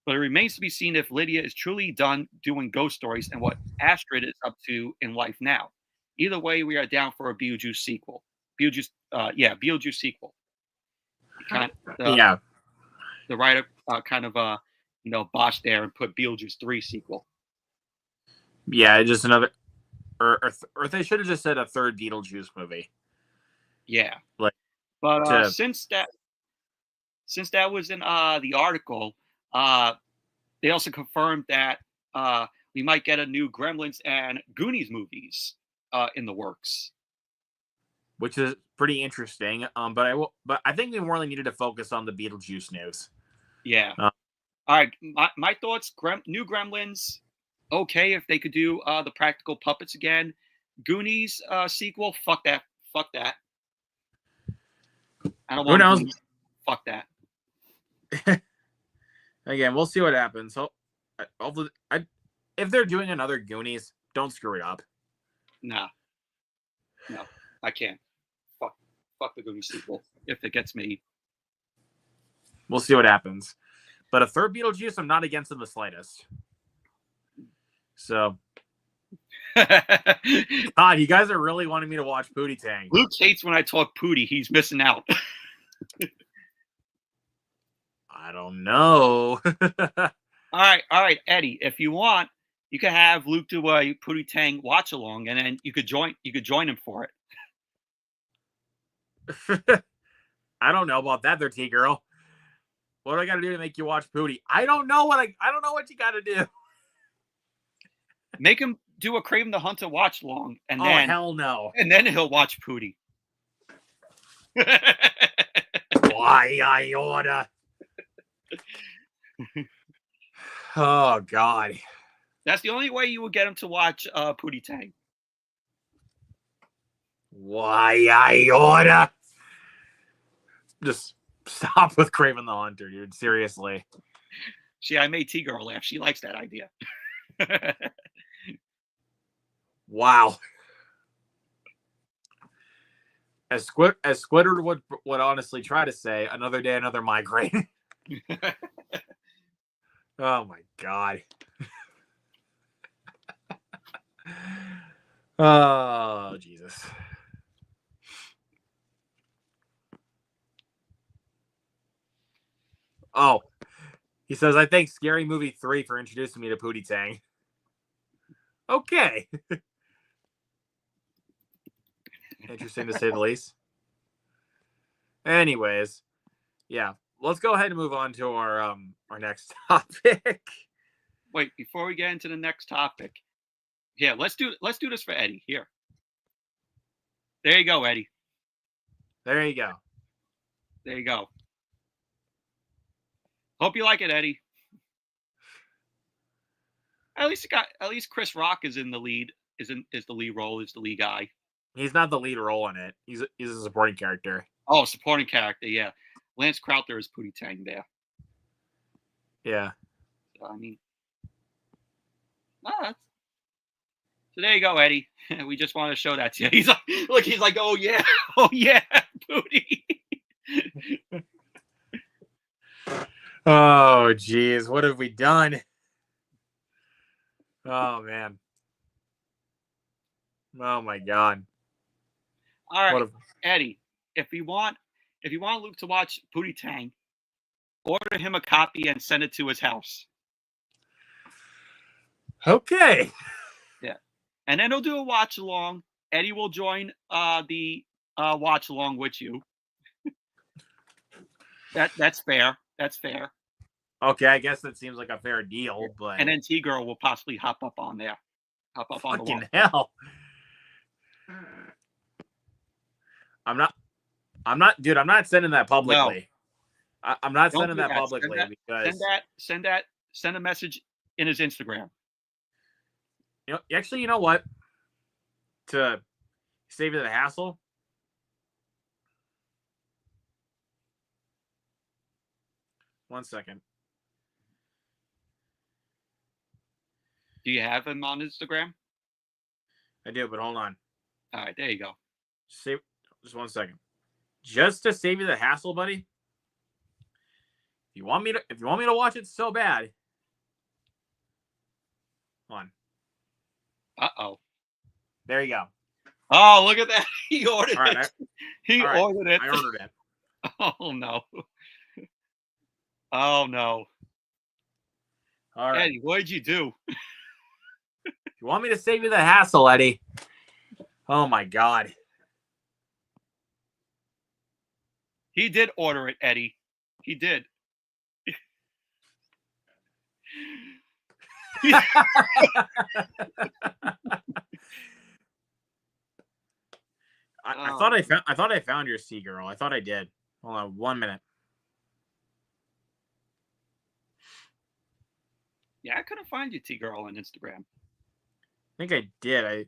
S2: But it remains to be seen if Lydia is truly done doing ghost stories and what Astrid is up to in life now. Either way, we are down for a Beetlejuice sequel. Beetlejuice sequel. The writer kind of botched there and put Beetlejuice 3 sequel.
S1: Yeah, just another, or they should have just said a third Beetlejuice movie.
S2: Yeah,
S1: but
S2: since that was in the article, they also confirmed that we might get a new Gremlins and Goonies movies in the works,
S1: which is pretty interesting. But I think we really needed to focus on the Beetlejuice news.
S2: Yeah. All right. My thoughts: new Gremlins. Okay, if they could do the practical puppets again. Goonies sequel. Fuck that. I don't
S1: Who
S2: want
S1: knows?
S2: Goonies. Fuck that.
S1: Again, we'll see what happens. So, if they're doing another Goonies, don't screw it up.
S2: No, I can't. Fuck the Goonies sequel if it gets made.
S1: We'll see what happens. But a third Beetlejuice, I'm not against in the slightest. So, God, you guys are really wanting me to watch Pootie Tang.
S2: Luke hates when I talk Pootie. He's missing out.
S1: I don't know.
S2: All right, Eddie. If you want, you can have Luke do a Pootie Tang watch along, and then you could join him for it.
S1: I don't know about that, there, T girl. What do I got to do to make you watch Pootie? I don't know what you got to do.
S2: Make him do a Kraven the Hunter watch along, and
S1: then hell no,
S2: and then he'll watch Pootie.
S1: Why I order? Oh God,
S2: that's the only way you would get him to watch Pootie Tang.
S1: Why I order? Just stop with Kraven the Hunter, dude. Seriously.
S2: See, I made T Girl laugh. She likes that idea.
S1: Wow. As Squidward would honestly try to say, another day, another migraine. Oh my God. Oh Jesus. Oh, he says, I thank Scary Movie 3 for introducing me to Pootie Tang. Okay. Interesting to say the least. Anyways, yeah, let's go ahead and move on to our next topic.
S2: Wait, before we get into the next topic, yeah, let's do this for Eddie. Here, there you go, Eddie.
S1: There you go.
S2: There you go. Hope you like it, Eddie. At least Chris Rock is in the lead. Is the lead role? Is the lead guy?
S1: He's not the lead role in it. He's a supporting character.
S2: Oh, supporting character. Yeah, Lance Crowther is Pootie Tang there.
S1: Yeah.
S2: So, I mean, so there you go, Eddie. We just want to show that to you. He's like, oh yeah, Pootie.
S1: Oh, geez. What have we done? Oh, man. Oh, my God.
S2: All right, Eddie, if you want Luke to watch Pootie Tang, order him a copy and send it to his house.
S1: Okay.
S2: Yeah. And then he'll do a watch along. Eddie will join the watch along with you. That's fair. That's fair.
S1: Okay, I guess that seems like a fair deal, but
S2: and then T Girl will possibly hop up on there. Hop up on the wall.
S1: Fucking hell. I'm not dude, I'm not sending that publicly. No. I'm not sending that publicly because
S2: send a message in his Instagram.
S1: You know what? To save you the hassle. One second.
S2: Do you have him on Instagram?
S1: I do, but hold on.
S2: All right, there you go.
S1: Just 1 second. Just to save you the hassle, buddy. If you want me to watch it so bad. Hold on.
S2: Uh-oh.
S1: There you go.
S2: Oh, look at that. He ordered it.
S1: Ordered it. I ordered it.
S2: Oh, no. Oh, no.
S1: All right.
S2: Eddie, what did you do?
S1: You want me to save you the hassle, Eddie? Oh, my God.
S2: He did order it, Eddie. He did.
S1: I thought I found your C girl. I thought I did. Hold on 1 minute.
S2: Yeah, I couldn't find you, T girl, on Instagram.
S1: I think I did.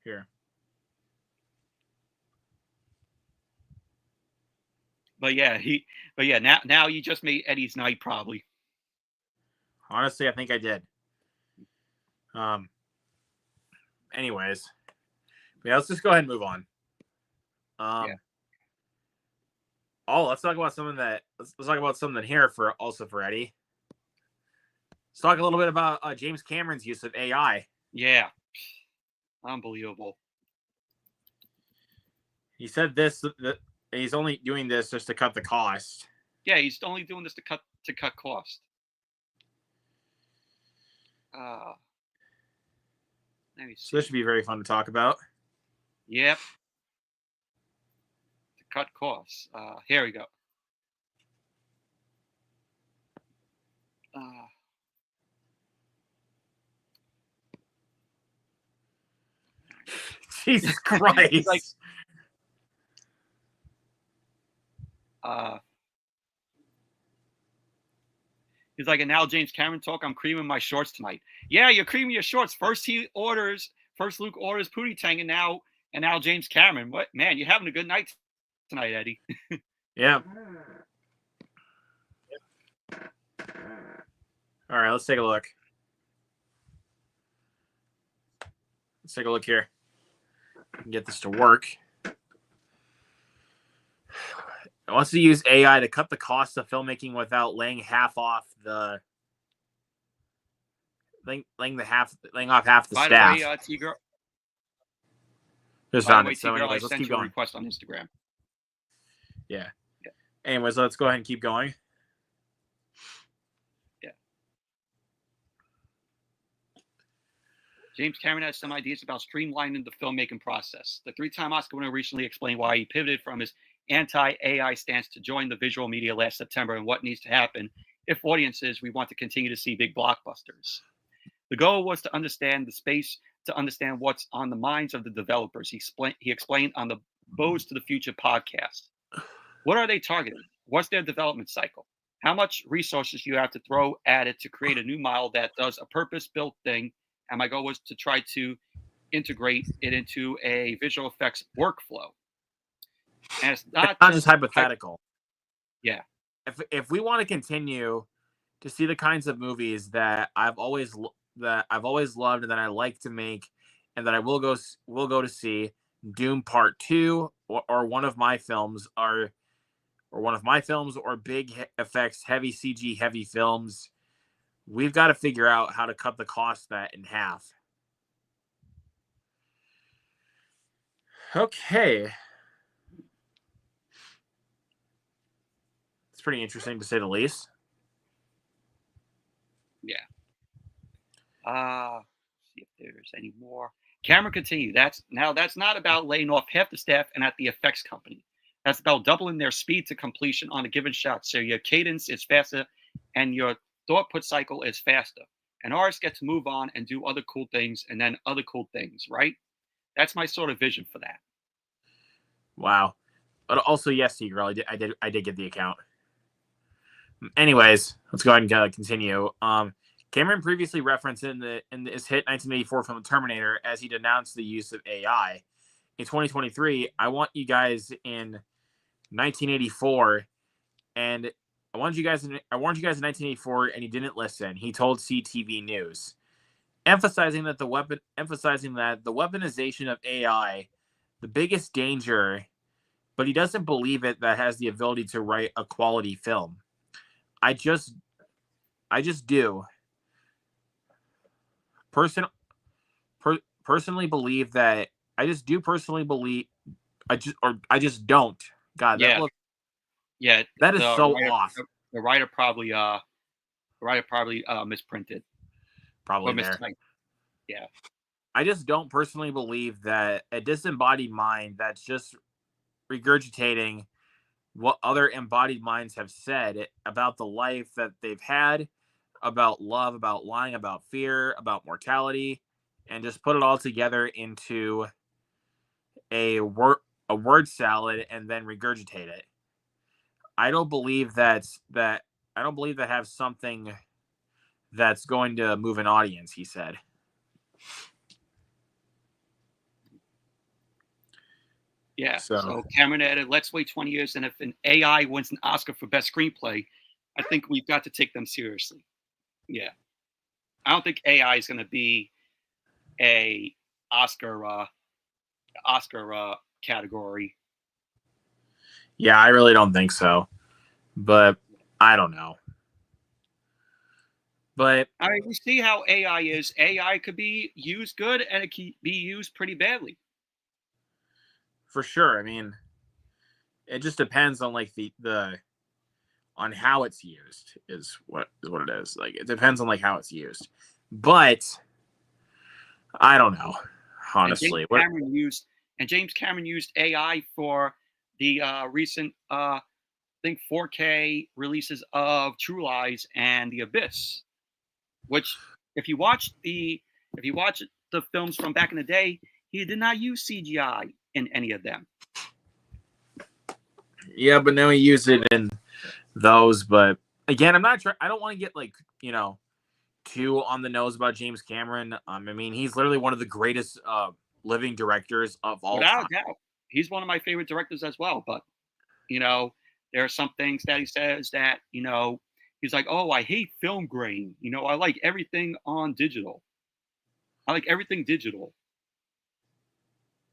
S1: Here.
S2: But yeah, now you just made Eddie's night probably.
S1: Honestly, I think I did. Anyways, yeah, let's just go ahead and move on.
S2: Yeah.
S1: Oh, let's talk about something here for Eddie. Let's talk a little bit about James Cameron's use of AI.
S2: Yeah. Unbelievable.
S1: He said that he's only doing this just to cut the cost.
S2: Yeah, he's only doing this to cut cost. Let me see.
S1: So this should be very fun to talk about.
S2: Yep. To cut costs. Here we go.
S1: Jesus Christ.
S2: He's like, and now James Cameron talk, I'm creaming my shorts tonight. Yeah, you're creaming your shorts. First Luke orders Pootie Tang, and now James Cameron. What, man, you're having a good night tonight, Eddie.
S1: Yeah. All right, let's take a look. Let's take a look here. Get this to work. It wants to use AI to cut the cost of filmmaking without laying off half the
S2: By
S1: staff.
S2: the way, T-Girl.
S1: Just
S2: By
S1: found
S2: the way,
S1: it. So
S2: T-Girl,
S1: anyways,
S2: I
S1: let's
S2: sent
S1: keep
S2: you a
S1: going.
S2: request on Instagram.
S1: Yeah. Anyways, let's go ahead and keep going.
S2: Yeah. James Cameron has some ideas about streamlining the filmmaking process. The three-time Oscar winner recently explained why he pivoted from his anti-AI stance to join the visual media last September and what needs to happen if audiences we want to continue to see big blockbusters. The goal was to understand the space, to understand what's on the minds of the developers. He explained on the Bows to the Future podcast. What are they targeting? What's their development cycle? How much resources you have to throw at it to create a new model that does a purpose-built thing? And my goal was to try to integrate it into a visual effects workflow. And it's not
S1: just hypothetical.
S2: Yeah.
S1: If we want to continue to see the kinds of movies that I've always loved and that I like to make, and that I will go to see, Doom Part 2 or one of my films or big effects, heavy CG, heavy films, we've got to figure out how to cut the cost of that in half. Okay. It's pretty interesting to say the least.
S2: Yeah. See if there's any more. Cameron continued. That's not about laying off half the staff and at the effects company. That's about doubling their speed to completion on a given shot. So your cadence is faster and your thought put cycle is faster. And artists get to move on and do other cool things and then other cool things, right? That's my sort of vision for that.
S1: Wow. But also, yes, T-Girl, I did get the account. Anyways, let's go ahead and continue. Cameron previously referenced in his hit 1984 film Terminator as he denounced the use of AI. In 2023, I want you guys in 1984, and I warned you guys in 1984, and you didn't listen. He told CTV News, emphasizing that the weaponization of AI, the biggest danger, but he doesn't believe it that has the ability to write a quality film. I just do. Personally believe that I just don't. God,
S2: yeah.
S1: that is so off.
S2: The writer probably misprinted.
S1: Probably there.
S2: Yeah.
S1: I just don't personally believe that a disembodied mind that's just regurgitating what other embodied minds have said about the life that they've had, about love, about lying, about fear, about mortality, and just put it all together into a word salad and then regurgitate it. I don't believe that has something that's going to move an audience, he said.
S2: Yeah.
S1: So
S2: So Cameron added, let's wait 20 years. And if an AI wins an Oscar for best screenplay, I think we've got to take them seriously. Yeah. I don't think AI is going to be a Oscar category.
S1: yeah, I really don't think so. But I don't know. But
S2: I mean, we see how AI is. AI could be used good and it can be used pretty badly.
S1: for sure, I mean, it just depends on like the on how it's used is what it is. Like it depends on like how it's used. But I don't know,
S2: And James
S1: honestly. What
S2: Cameron used AI for the recent I think 4K releases of True Lies and The Abyss, which if you watch the films from back in the day, he did not use CGI in any of them.
S1: yeah, but now he used it in those, but again, I'm not trying I don't want to get like, too on the nose about James Cameron. I mean, he's literally one of the greatest living directors of all
S2: Without
S1: time.
S2: a doubt. He's one of my favorite directors as well. But, you know, there are some things that he says that, he's like, oh, I hate film grain. I like everything on digital. I like everything digital.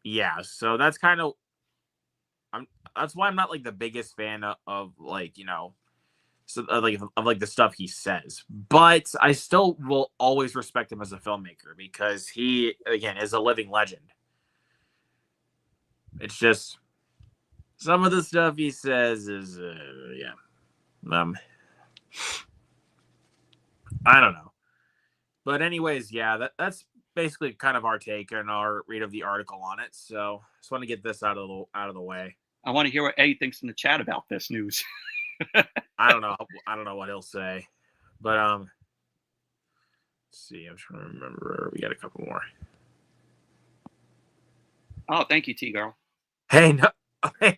S1: Yeah, so that's kind of I'm that's why I'm not like the biggest fan of like, so of like the stuff he says. But I still will always respect him as a filmmaker because he again is a living legend. It's just some of the stuff he says is yeah. Um I don't know. But anyways, yeah, that's basically kind of our take and our read of the article on it. So just want to get this out of the way.
S2: I want to hear what Eddie thinks in the chat about this news.
S1: I don't know. I don't know what he'll say, but let's see. I'm trying to remember. We got a couple more.
S2: Oh, thank you, T girl.
S1: Hey,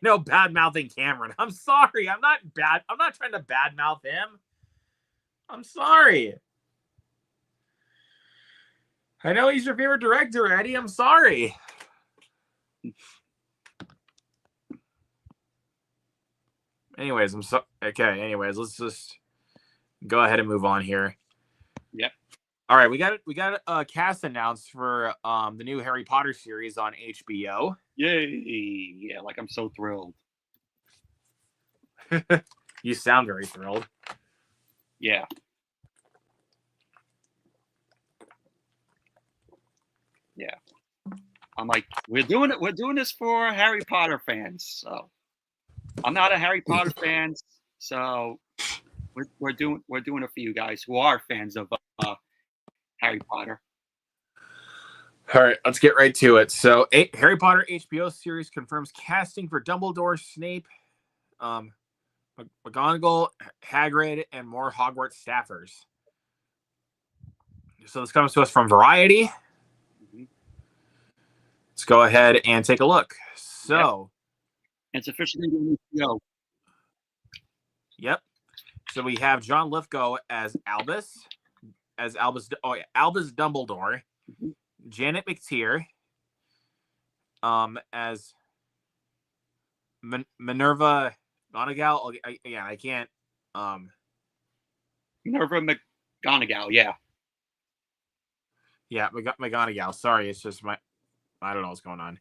S1: no bad mouthing Cameron. I'm sorry. I'm not bad. I'm not trying to bad mouth him. I'm sorry. I know he's your favorite director, Eddie. I'm sorry. Anyways, I'm so okay. Anyways, let's just go ahead and move on here.
S2: Yep.
S1: All right, we got a cast announced for the new Harry Potter series on HBO.
S2: Yay! Yeah, like I'm so thrilled.
S1: You sound very thrilled.
S2: Yeah. Yeah. I'm like, we're doing it. We're doing this for Harry Potter fans. So I'm not a Harry Potter fan, so we're doing it for you guys who are fans of Harry Potter.
S1: All right, let's get right to it. So, Harry Potter HBO series confirms casting for Dumbledore, Snape, McGonagall, Hagrid, and more Hogwarts staffers. So this comes to us from Variety.
S2: Mm-hmm.
S1: Let's go ahead and take a look. So,
S2: yep. It's officially going to go.
S1: Yep. So we have John Lithgow as Albus Dumbledore,
S2: Mm-hmm.
S1: Janet McTeer, as Minerva McGonagall. I can't.
S2: Minerva McGonagall. Yeah.
S1: Yeah, McGonagall. Sorry, it's just I don't know what's going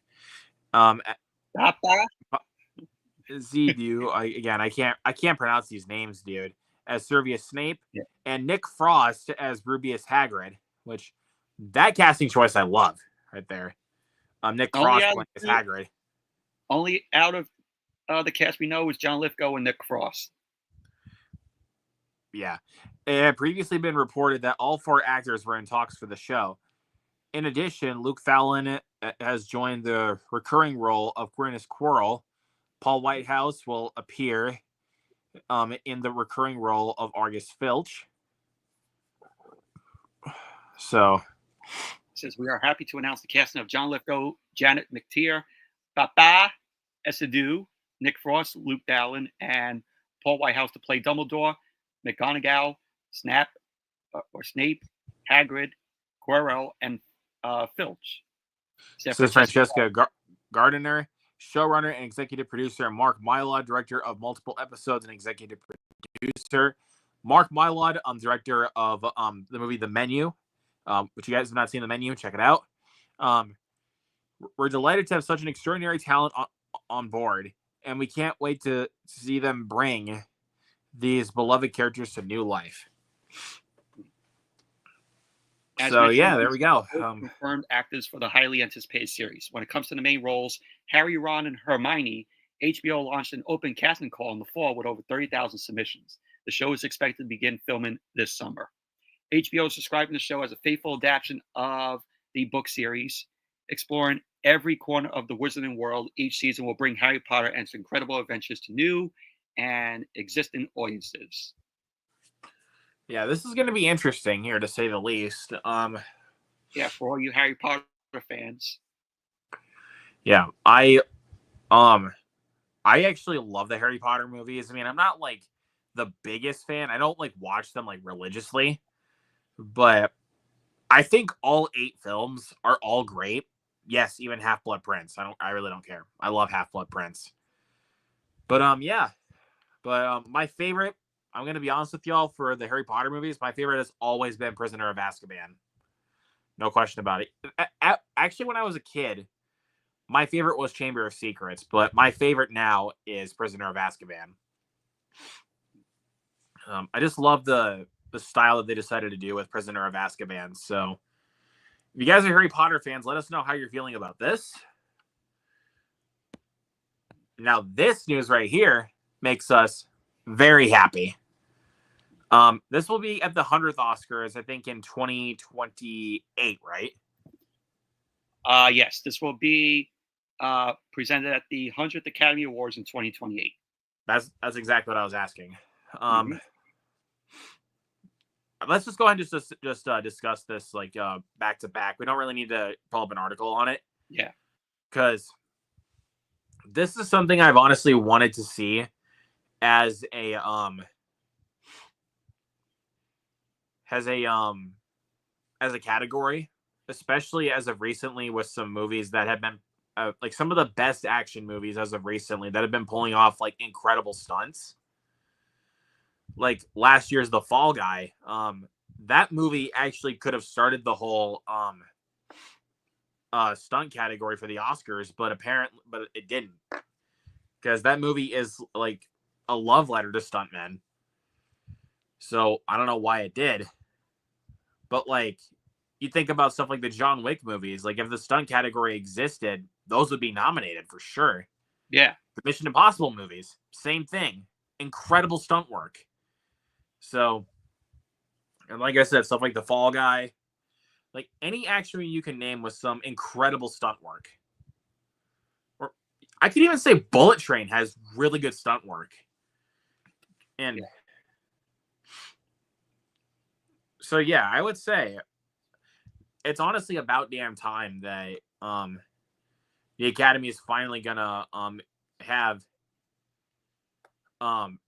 S1: on. Zidu. I can't pronounce these names, dude. As Sirius Snape,
S2: yeah.
S1: And Nick Frost as Rubius Hagrid, which that casting choice I love right there. Nick Frost as Hagrid.
S2: Only out of the cast we know is John Lithgow and Nick Frost.
S1: Yeah. It had previously been reported that all 4 actors were in talks for the show. In addition, Luke Fallon has joined the recurring role of Gwyneth Quirrell. Paul Whitehouse will appear in the recurring role of Argus Filch. So,
S2: it says we are happy to announce the casting of John Lithgow, Janet McTeer, Papa Essedu, Nick Frost, Luke Fallon, and Paul Whitehouse to play Dumbledore, McGonagall, Snape, Hagrid, Quirrell, and Filch.
S1: Says Francesca Gardiner. showrunner and executive producer. Mark Mylod, director of multiple episodes and executive producer. Mark Mylod, director of the movie The Menu, which you guys have not seen. The Menu, check it out. We're delighted to have such an extraordinary talent on board, and we can't wait to see them bring these beloved characters to new life. So yeah, there we go.
S2: Confirmed actors for the highly anticipated series. When it comes to the main roles, Harry, Ron, and Hermione, HBO launched an open casting call in the fall with over 30,000 submissions. The show is expected to begin filming this summer. HBO is describing the show as a faithful adaptation of the book series, exploring every corner of the wizarding world. Each season will bring Harry Potter and its incredible adventures to new and existing audiences.
S1: Yeah, this is going to be interesting here, to say the least.
S2: Yeah, for all you Harry Potter fans.
S1: Yeah, I actually love the Harry Potter movies. I mean, I'm not like the biggest fan. I don't like watch them like religiously, but I think all 8 films are all great. Yes, even Half-Blood Prince. I really don't care. I love Half-Blood Prince. But yeah. But my favorite, I'm going to be honest with y'all, for the Harry Potter movies, my favorite has always been Prisoner of Azkaban. No question about it. Actually, when I was a kid, my favorite was Chamber of Secrets, but my favorite now is Prisoner of Azkaban. I just love the style that they decided to do with Prisoner of Azkaban. So if you guys are Harry Potter fans, let us know how you're feeling about this. Now, this news right here makes us very happy. This will be at the 100th Oscars, I think, in 2028, right?
S2: Yes, this will be presented at the 100th Academy Awards in 2028.
S1: That's exactly what I was asking. Let's just go ahead and just discuss this like back to back. We don't really need to pull up an article on it.
S2: Yeah,
S1: because this is something I've honestly wanted to see as a category, especially as of recently, with some movies that have been like some of the best action movies as of recently that have been pulling off like incredible stunts. Like last year's The Fall Guy, that movie actually could have started the whole stunt category for the Oscars, but it didn't, because that movie is like a love letter to stuntmen. So I don't know why it did, but like you think about stuff like the John Wick movies, like if the stunt category existed, those would be nominated for sure.
S2: Yeah,
S1: the Mission Impossible movies, same thing, incredible stunt work. So, and like I said, stuff like The Fall Guy, like any action movie you can name with some incredible stunt work. Or I could even say Bullet Train has really good stunt work. And so, yeah, I would say it's honestly about damn time that the Academy is finally gonna have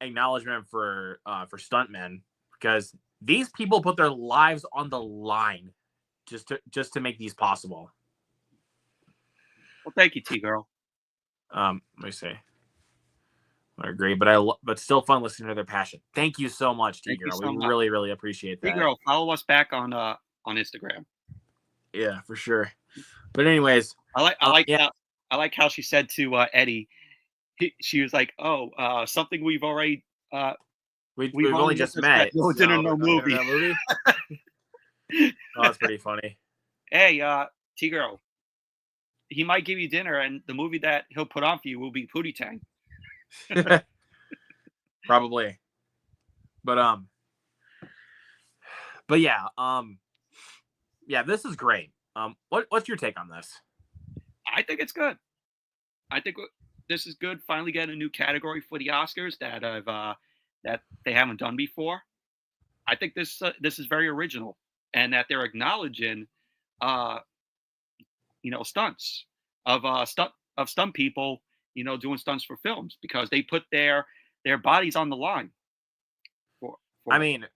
S1: acknowledgement for stuntmen, because these people put their lives on the line just to make these possible.
S2: Well, thank you, T-Girl.
S1: Let me see. I agree, but still fun listening to their passion. Thank you so much, T-Girl. We really, really appreciate that.
S2: T-Girl, follow us back on Instagram.
S1: Yeah, for sure. But anyways,
S2: I like how she said to Eddie, she was like, "Oh, something we've already
S1: we've only just met.
S2: No dinner, no movie."
S1: Oh, that's pretty funny.
S2: Hey, T-Girl, he might give you dinner, and the movie that he'll put on for you will be Pootie Tang.
S1: Probably. But yeah, this is great. What's your take on this?
S2: I think it's good. I think this is good. Finally getting a new category for the Oscars that they haven't done before. I think this is very original, and that they're acknowledging, stunts of stunt people, doing stunts for films, because they put their bodies on the line.
S1: I mean,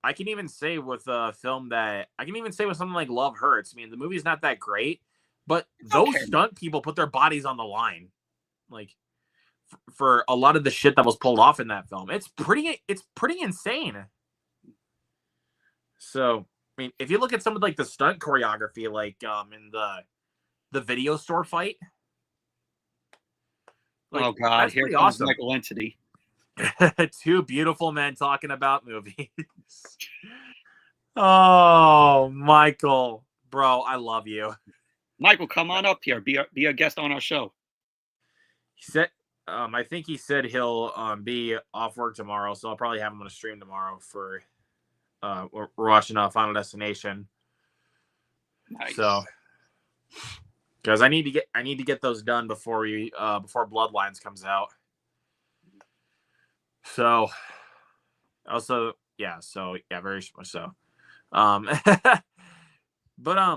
S1: I can even say with something like Love Hurts. I mean, the movie's not that great, but those stunt people put their bodies on the line. like for a lot of the shit that was pulled off in that film. It's pretty insane. So, I mean, if you look at some of like the stunt choreography, like in the video store fight, like,
S2: oh God,
S1: that's
S2: here
S1: pretty
S2: comes
S1: awesome.
S2: Michael Entity.
S1: Two beautiful men talking about movies. Oh, Michael, bro, I love you.
S2: Michael, come on up here. Be a guest on our show.
S1: He said, I think he said he'll be off work tomorrow, so I'll probably have him on a stream tomorrow for we're watching Final Destination.
S2: Nice.
S1: So, because I need to get those done before Bloodlines comes out. So, also, yeah, very much so. But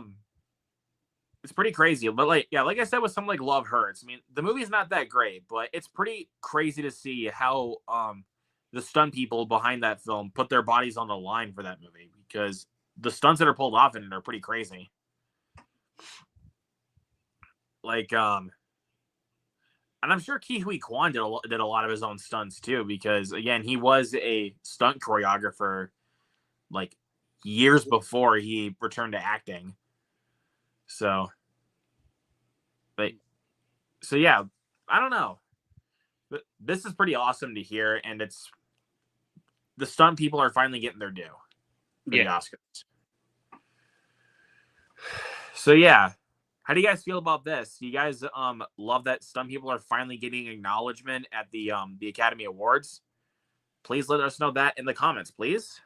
S1: it's pretty crazy. But like I said, with something like Love Hurts, I mean, the movie's not that great, but it's pretty crazy to see how the stunt people behind that film put their bodies on the line for that movie, because the stunts that are pulled off in it are pretty crazy. Like, and I'm sure Ke Huy Quan did a lot of his own stunts too, because again, he was a stunt choreographer like years before he returned to acting. So yeah, I don't know. But this is pretty awesome to hear, and it's the stunt people are finally getting their due for the Oscars. So yeah, how do you guys feel about this? Do you guys love that stunt people are finally getting acknowledgement at the Academy Awards? Please let us know that in the comments, please.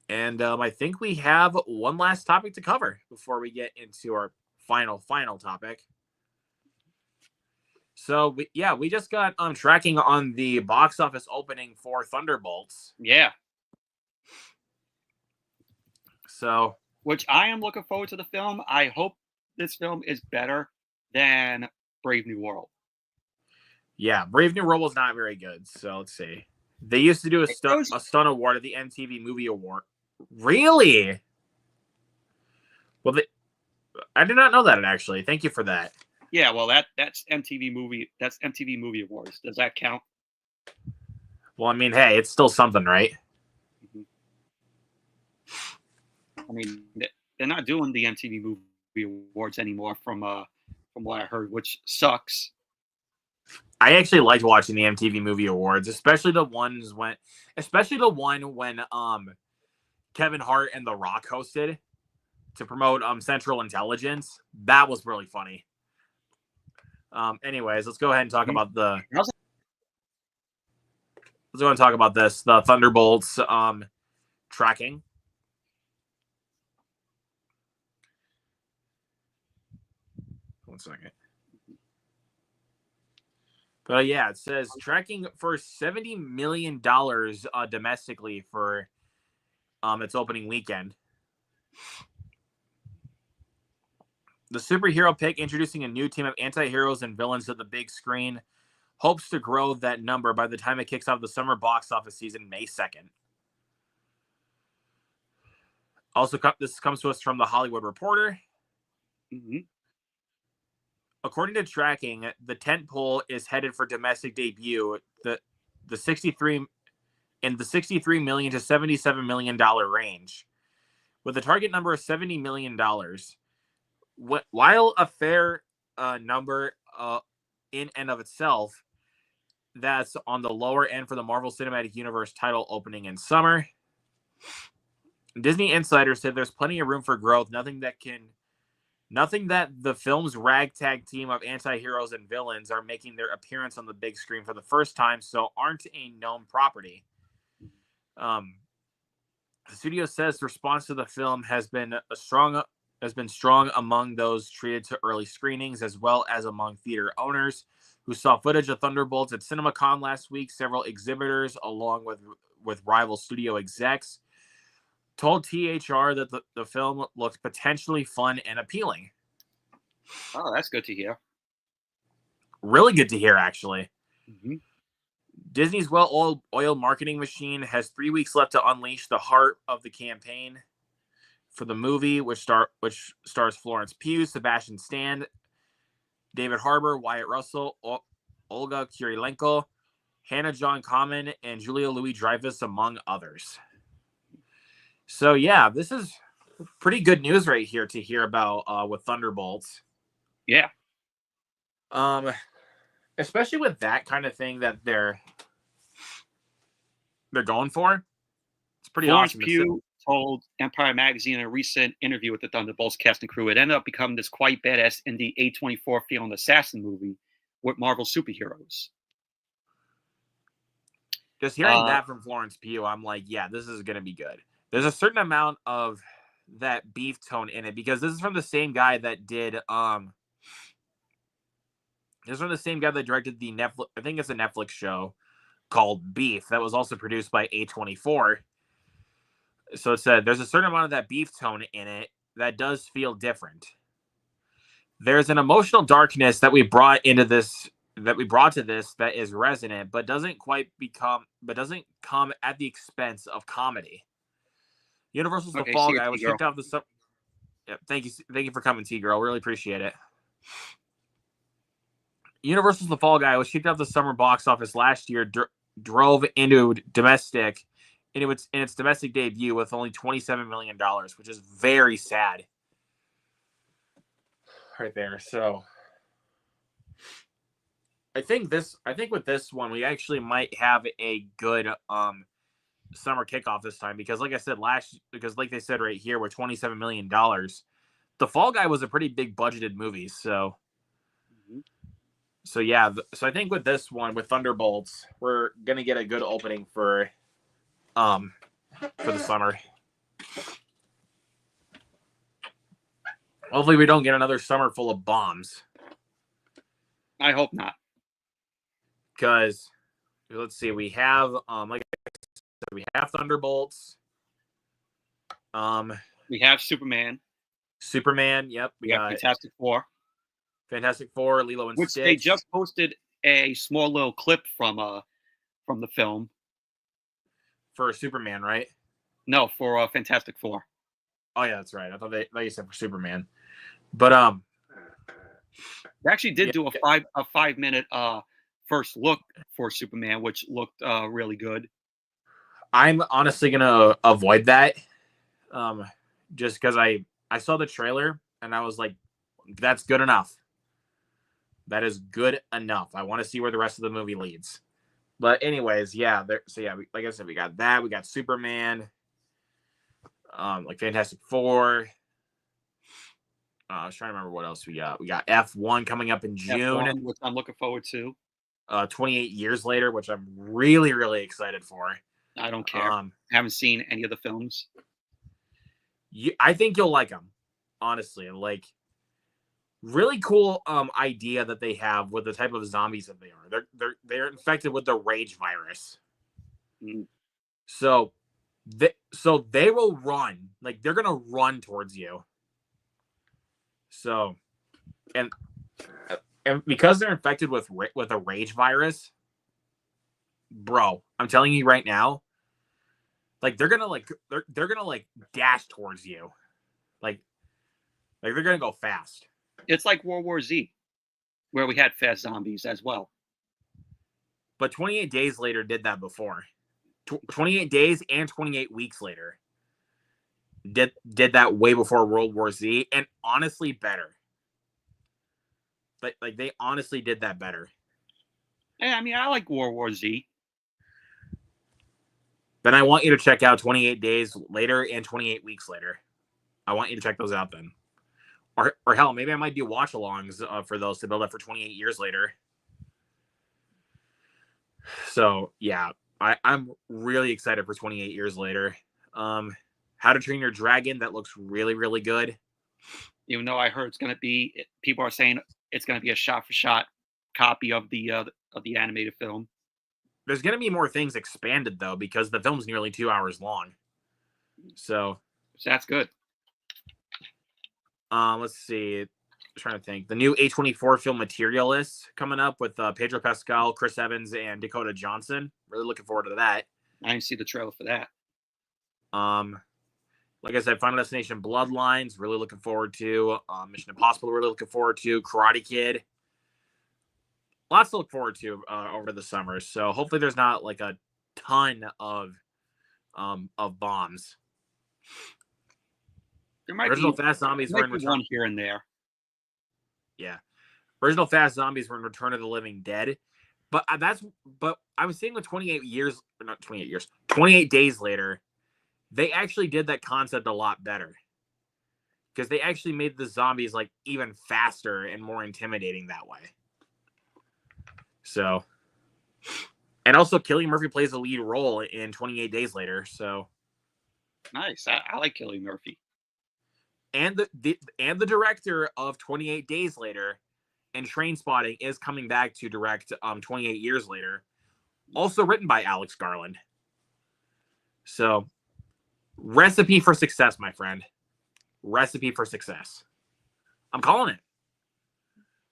S1: And I think we have one last topic to cover before we get into our final topic. So we just got tracking on the box office opening for Thunderbolts.
S2: Yeah.
S1: So,
S2: which I am looking forward to the film. I hope this film is better than Brave New World.
S1: Yeah, Brave New World was not very good. So let's see. They used to do a stunt award at the MTV Movie Award. Really? Well, I did not know that, actually. Thank you for that.
S2: Yeah, well, that's MTV Movie. That's MTV Movie Awards. Does that count?
S1: Well, I mean, hey, it's still something, right?
S2: Mm-hmm. I mean, they're not doing the MTV Movie Awards anymore, from what I heard, which sucks.
S1: I actually liked watching the MTV Movie Awards, especially the one when Kevin Hart and The Rock hosted to promote Central Intelligence. That was really funny. Anyways, let's go ahead and talk about the Thunderbolts tracking. One second. But yeah, it says tracking for $70 million domestically for its opening weekend. The superhero pick, introducing a new team of anti-heroes and villains to the big screen, hopes to grow that number by the time it kicks off the summer box office season May 2nd. Also, this comes to us from The Hollywood Reporter.
S2: Mm-hmm.
S1: According to tracking, the tentpole is headed for domestic debut the 63 million to $77 million range, with a target number of $70 million. While a fair number in and of itself, that's on the lower end for the Marvel Cinematic Universe title opening in summer. Disney insiders said there's plenty of room for growth. Nothing that the film's ragtag team of anti-heroes and villains are making their appearance on the big screen for the first time, so aren't a known property. The studio says the response to the film has been strong among those treated to early screenings, as well as among theater owners who saw footage of Thunderbolts at CinemaCon last week. Several exhibitors, along with rival studio execs, told THR that the film looked potentially fun and appealing.
S2: Oh, that's good to hear.
S1: Really good to hear, actually.
S2: Mm-hmm.
S1: Disney's well-oiled marketing machine has 3 weeks left to unleash the heart of the campaign for the movie, which stars Florence Pugh, Sebastian Stan, David Harbour, Wyatt Russell, Olga Kurylenko, Hannah John Kamen, and Julia Louis-Dreyfus, among others. So yeah, this is pretty good news right here to hear about with Thunderbolts.
S2: Yeah.
S1: Especially with that kind of thing that they're going for. It's pretty
S2: Florence
S1: awesome.
S2: Pugh told Empire Magazine in a recent interview with the Thunderbolts cast and crew, it ended up becoming this quite badass indie A24 feeling assassin movie with Marvel superheroes.
S1: Just hearing that from Florence Pugh, I'm like, yeah, this is going to be good. There's a certain amount of that beef tone in it because this is from the same guy that did this is from the same guy that directed the Netflix, I think it's a Netflix show called Beef that was also produced by A24. So it said there's a certain amount of that beef tone in it that does feel different. There's an emotional darkness that we brought to this that is resonant, but doesn't come at the expense of comedy. Universal's The Fall Guy was shipped out the summer. Yeah, thank you for coming, T Girl. Really appreciate it. Universal's The Fall Guy was shipped out the summer box office last year. Drove into its domestic debut with only $27 million, which is very sad. Right there. So I think with this one, we actually might have a good summer kickoff this time because like I said because like they said right here, we're $27 million. The Fall Guy was a pretty big budgeted movie. So yeah. So I think with this one, with Thunderbolts, we're going to get a good opening for the summer. Hopefully we don't get another summer full of bombs.
S2: I hope not.
S1: Because let's see, we have like I said, we have Thunderbolts.
S2: We have Superman.
S1: Yep.
S2: We got Fantastic Four.
S1: Lilo and
S2: Stitch. Which they just posted a small little clip from the film.
S1: For Superman, right?
S2: No, for Fantastic Four.
S1: Oh yeah, that's right. I thought you said for Superman. But
S2: they actually did do a 5-minute first look for Superman, which looked really good.
S1: I'm honestly gonna avoid that. Just because I saw the trailer and I was like, that's good enough. That is good enough. I want to see where the rest of the movie leads. But anyways, yeah. Like I said, we got that. We got Superman. Like Fantastic Four. I was trying to remember what else we got. We got F1 coming up in June,
S2: F1, which I'm looking forward to.
S1: 28 years later, which I'm really, really excited for.
S2: I don't care. Haven't seen any of the films.
S1: I think you'll like them, honestly. Like, really cool idea that they have with the type of zombies that they are. They're infected with the rage virus. So they will run. Like, they're gonna run towards you. So, and because they're infected with a rage virus, bro, I'm telling you right now, like they're gonna dash towards you, like they're gonna go fast.
S2: It's like World War Z, where we had fast zombies as well.
S1: But 28 Days Later did that before. 28 days and 28 weeks later did that way before World War Z, and honestly better. Like they honestly did that better.
S2: Yeah, I mean, I like World War Z.
S1: Then I want you to check out 28 Days Later and 28 Weeks Later. I want you to check those out then. Or hell, maybe I might do watch-alongs for those to build up for 28 Years Later. So, yeah, I'm really excited for 28 Years Later. How to Train Your Dragon, that looks really, really good.
S2: Even though I heard it's going to be, people are saying it's going to be a shot-for-shot copy of the animated film.
S1: There's going to be more things expanded, though, because the film's nearly 2 hours long. So
S2: that's good.
S1: Let's see. I'm trying to think. The new A24 film Materialists coming up with Pedro Pascal, Chris Evans, and Dakota Johnson. Really looking forward to that.
S2: I didn't see the trailer for that.
S1: Like I said, Final Destination Bloodlines, really looking forward to. Mission Impossible, really looking forward to. Karate Kid. lots to look forward to over the summer. So hopefully there's not like a ton of bombs.
S2: There might
S1: Original
S2: be
S1: Fast Zombies were in Return.
S2: one here and there.
S1: Yeah, original Fast Zombies were in Return of the Living Dead. But I was saying with 28 days later, they actually did that concept a lot better. Because they actually made the zombies like even faster and more intimidating that way. So, and also Cillian Murphy plays a lead role in 28 Days Later. So
S2: Nice. I like Cillian Murphy.
S1: And the director of 28 Days Later and Trainspotting is coming back to direct 28 Years Later, also written by Alex Garland. So, recipe for success, my friend. Recipe for success. I'm calling it.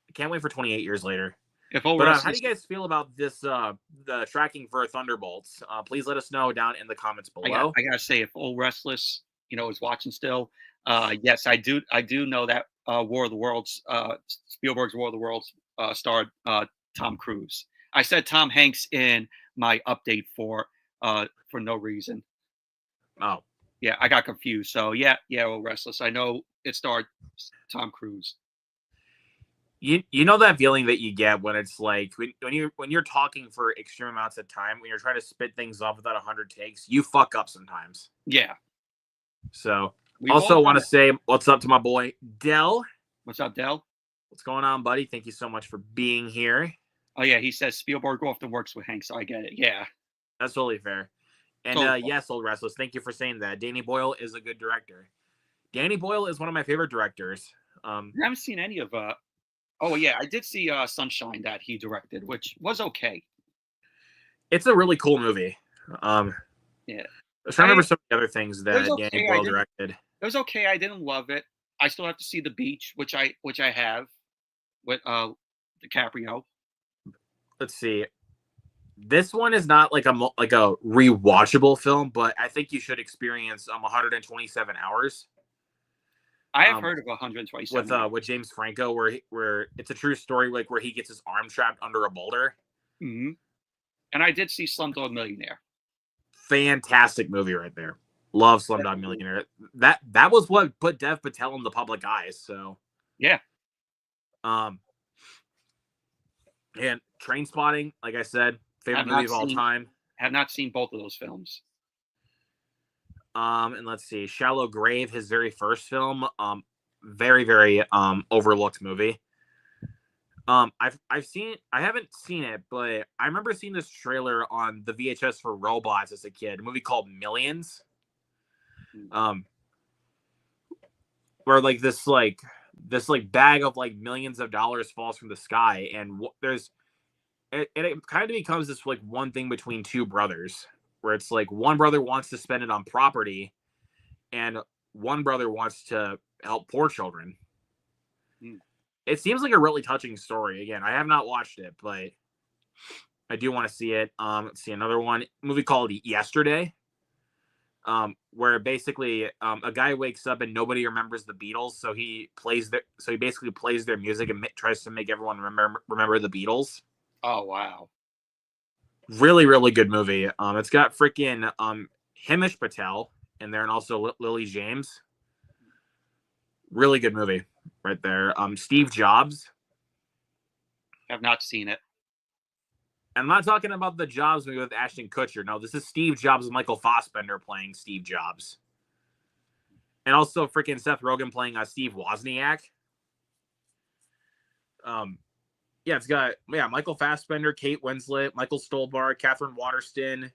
S1: I can't wait for 28 Years Later. But how do you guys feel about this, the tracking for Thunderbolts? Please let us know down in the comments below.
S2: I gotta say, if Old Restless, is watching still, yes, I do know that War of the Worlds, Spielberg's War of the Worlds, starred Tom Cruise. I said Tom Hanks in my update for no reason.
S1: Oh,
S2: yeah, I got confused. So yeah, Old Restless. I know it starred Tom Cruise.
S1: You know that feeling that you get when it's like when you're talking for extreme amounts of time, when you're trying to spit things off without 100 takes, you fuck up sometimes.
S2: Yeah.
S1: So also want to say what's up to my boy Dell.
S2: What's up, Dell?
S1: What's going on, buddy? Thank you so much for being here.
S2: Oh yeah, he says Spielberg often works with Hanks, so I get it. Yeah,
S1: that's totally fair. And yes, Old Restless, thank you for saying that. Danny Boyle is a good director. Danny Boyle is one of my favorite directors.
S2: I haven't seen any of oh yeah, I did see Sunshine that he directed, which was okay.
S1: It's a really cool movie.
S2: Yeah.
S1: I was trying to remember some of the other things that Danny Boyle directed.
S2: It was okay. I didn't love it. I still have to see The Beach, which I have with DiCaprio.
S1: Let's see. This one is not like a rewatchable film, but I think you should experience 127 Hours.
S2: I have heard of 127
S1: with James Franco, where it's a true story, like where he gets his arm trapped under a boulder.
S2: Mm-hmm. And I did see Slumdog Millionaire.
S1: Fantastic movie right there. Love Slumdog Millionaire. That was what put Dev Patel in the public eye. So
S2: yeah.
S1: And Trainspotting, like I said, favorite movie of all time.
S2: Have not seen both of those films.
S1: And let's see, Shallow Grave, his very first film. Very, very overlooked movie. I've seen it. I haven't seen it, but I remember seeing this trailer on the VHS for Robots as a kid. A movie called Millions. Where like this bag of like millions of dollars falls from the sky, and it kind of becomes this like one thing between two brothers, where it's like one brother wants to spend it on property, and one brother wants to help poor children. It seems like a really touching story. Again, I have not watched it, but I do want to see it. Let's see another movie called Yesterday, where basically a guy wakes up and nobody remembers the Beatles, so he basically plays their music and tries to make everyone remember the Beatles.
S2: Oh wow.
S1: Really, really good movie. It's got freaking Himesh Patel in there and also Lily James. Really good movie right there. Steve Jobs.
S2: Have not seen it.
S1: I'm not talking about the Jobs movie with Ashton Kutcher. No, this is Steve Jobs with Michael Fassbender playing Steve Jobs. And also freaking Seth Rogen playing Steve Wozniak. Yeah, it's got Michael Fassbender, Kate Winslet, Michael Stolbar, Catherine Waterston,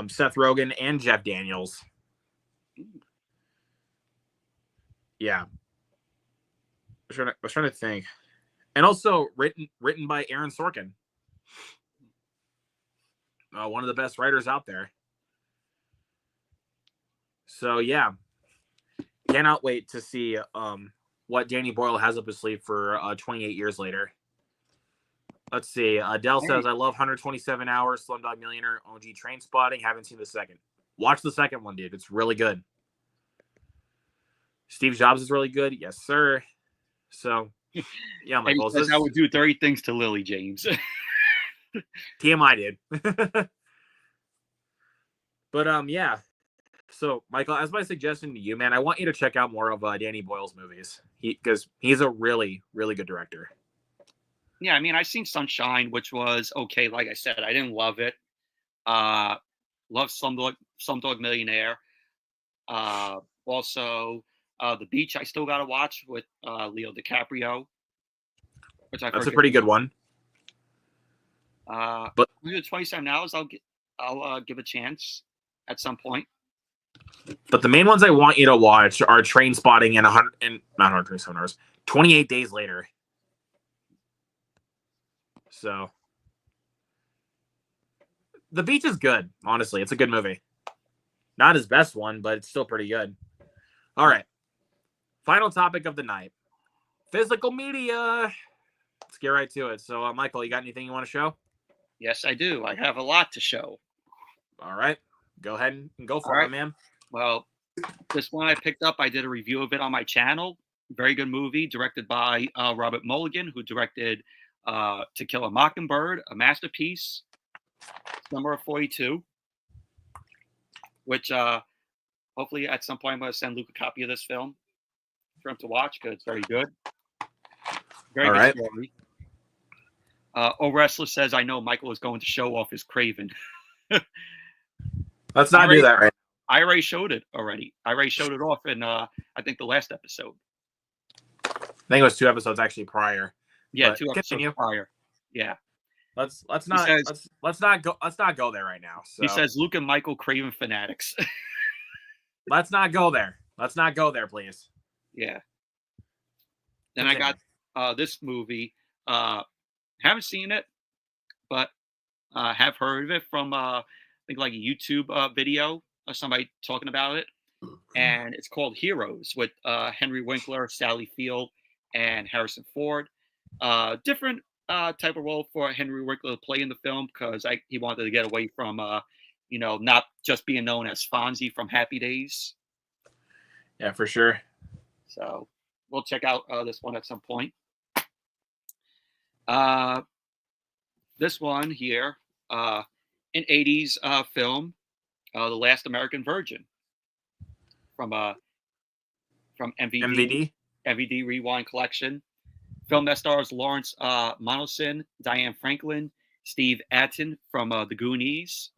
S1: Seth Rogen, and Jeff Daniels. Yeah. I was trying to think. And also written by Aaron Sorkin. One of the best writers out there. So yeah. Cannot wait to see what Danny Boyle has up his sleeve for 28 Years Later. Let's see. Dell says, I love 127 Hours, Slumdog Millionaire, OG Trainspotting. Haven't seen the second. Watch the second one, dude. It's really good. Steve Jobs is really good. Yes, sir. So
S3: Yeah,
S2: And he
S3: Michael.
S2: says I would do 30 things to Lily James.
S3: TMI, dude. But yeah. So, Michael, as my suggestion to you, man, I want you to check out more of Danny Boyle's movies. Because he's a really, really good director.
S2: Yeah, I mean, I seen Sunshine, which was okay. Like I said, I didn't love it. Love Slumdog Millionaire. Also, The Beach. I still got to watch with Leo DiCaprio, which I've
S3: That's
S2: heard
S3: a pretty good one.
S2: But 27 hours, I'll give a chance at some point.
S3: But the main ones I want you to watch are Train Spotting and 127 hours, 28 Days Later. So, The Beach is good. Honestly, it's a good movie. Not his best one, but it's still pretty good. All right. Final topic of the night. Physical media. Let's get right to it. So, Michael, you got anything you want to show?
S2: Yes, I do. I have a lot to show.
S3: All right. Go ahead and go for it, my man.
S2: Well, this one I picked up. I did a review of it on my channel. Very good movie, directed by Robert Mulligan, who directed To Kill a Mockingbird, a masterpiece, Summer of '42, which hopefully at some point I'm going to send Luke a copy of this film for him to watch because it's very good. Very
S3: All
S2: good
S3: right.
S2: story. Wrestler says, I know Michael is going to show off his Craven.
S3: Let's not do that right
S2: now. I already showed it already. I already showed it off in, I think, the last episode.
S3: I think it was 2 episodes actually prior.
S2: Yeah, but 2 episodes prior. Yeah.
S3: Let's not go there right now. So.
S2: He says Luke and Michael Craven fanatics.
S3: Let's not go there. Let's not go there, please.
S2: Yeah. Then I got this movie. Haven't seen it, but have heard of it from I think like a YouTube video of somebody talking about it. And it's called Heroes with Henry Winkler, Sally Field, and Harrison Ford. Different type of role for Henry Winkler to play in the film because he wanted to get away from not just being known as Fonzie from Happy Days.
S3: Yeah, for sure.
S2: So we'll check out this one at some point. This one here, an 80s film, The Last American Virgin, from MVD Rewind Collection. Film that stars Lawrence Monosin, Diane Franklin, Steve Attin from The Goonies,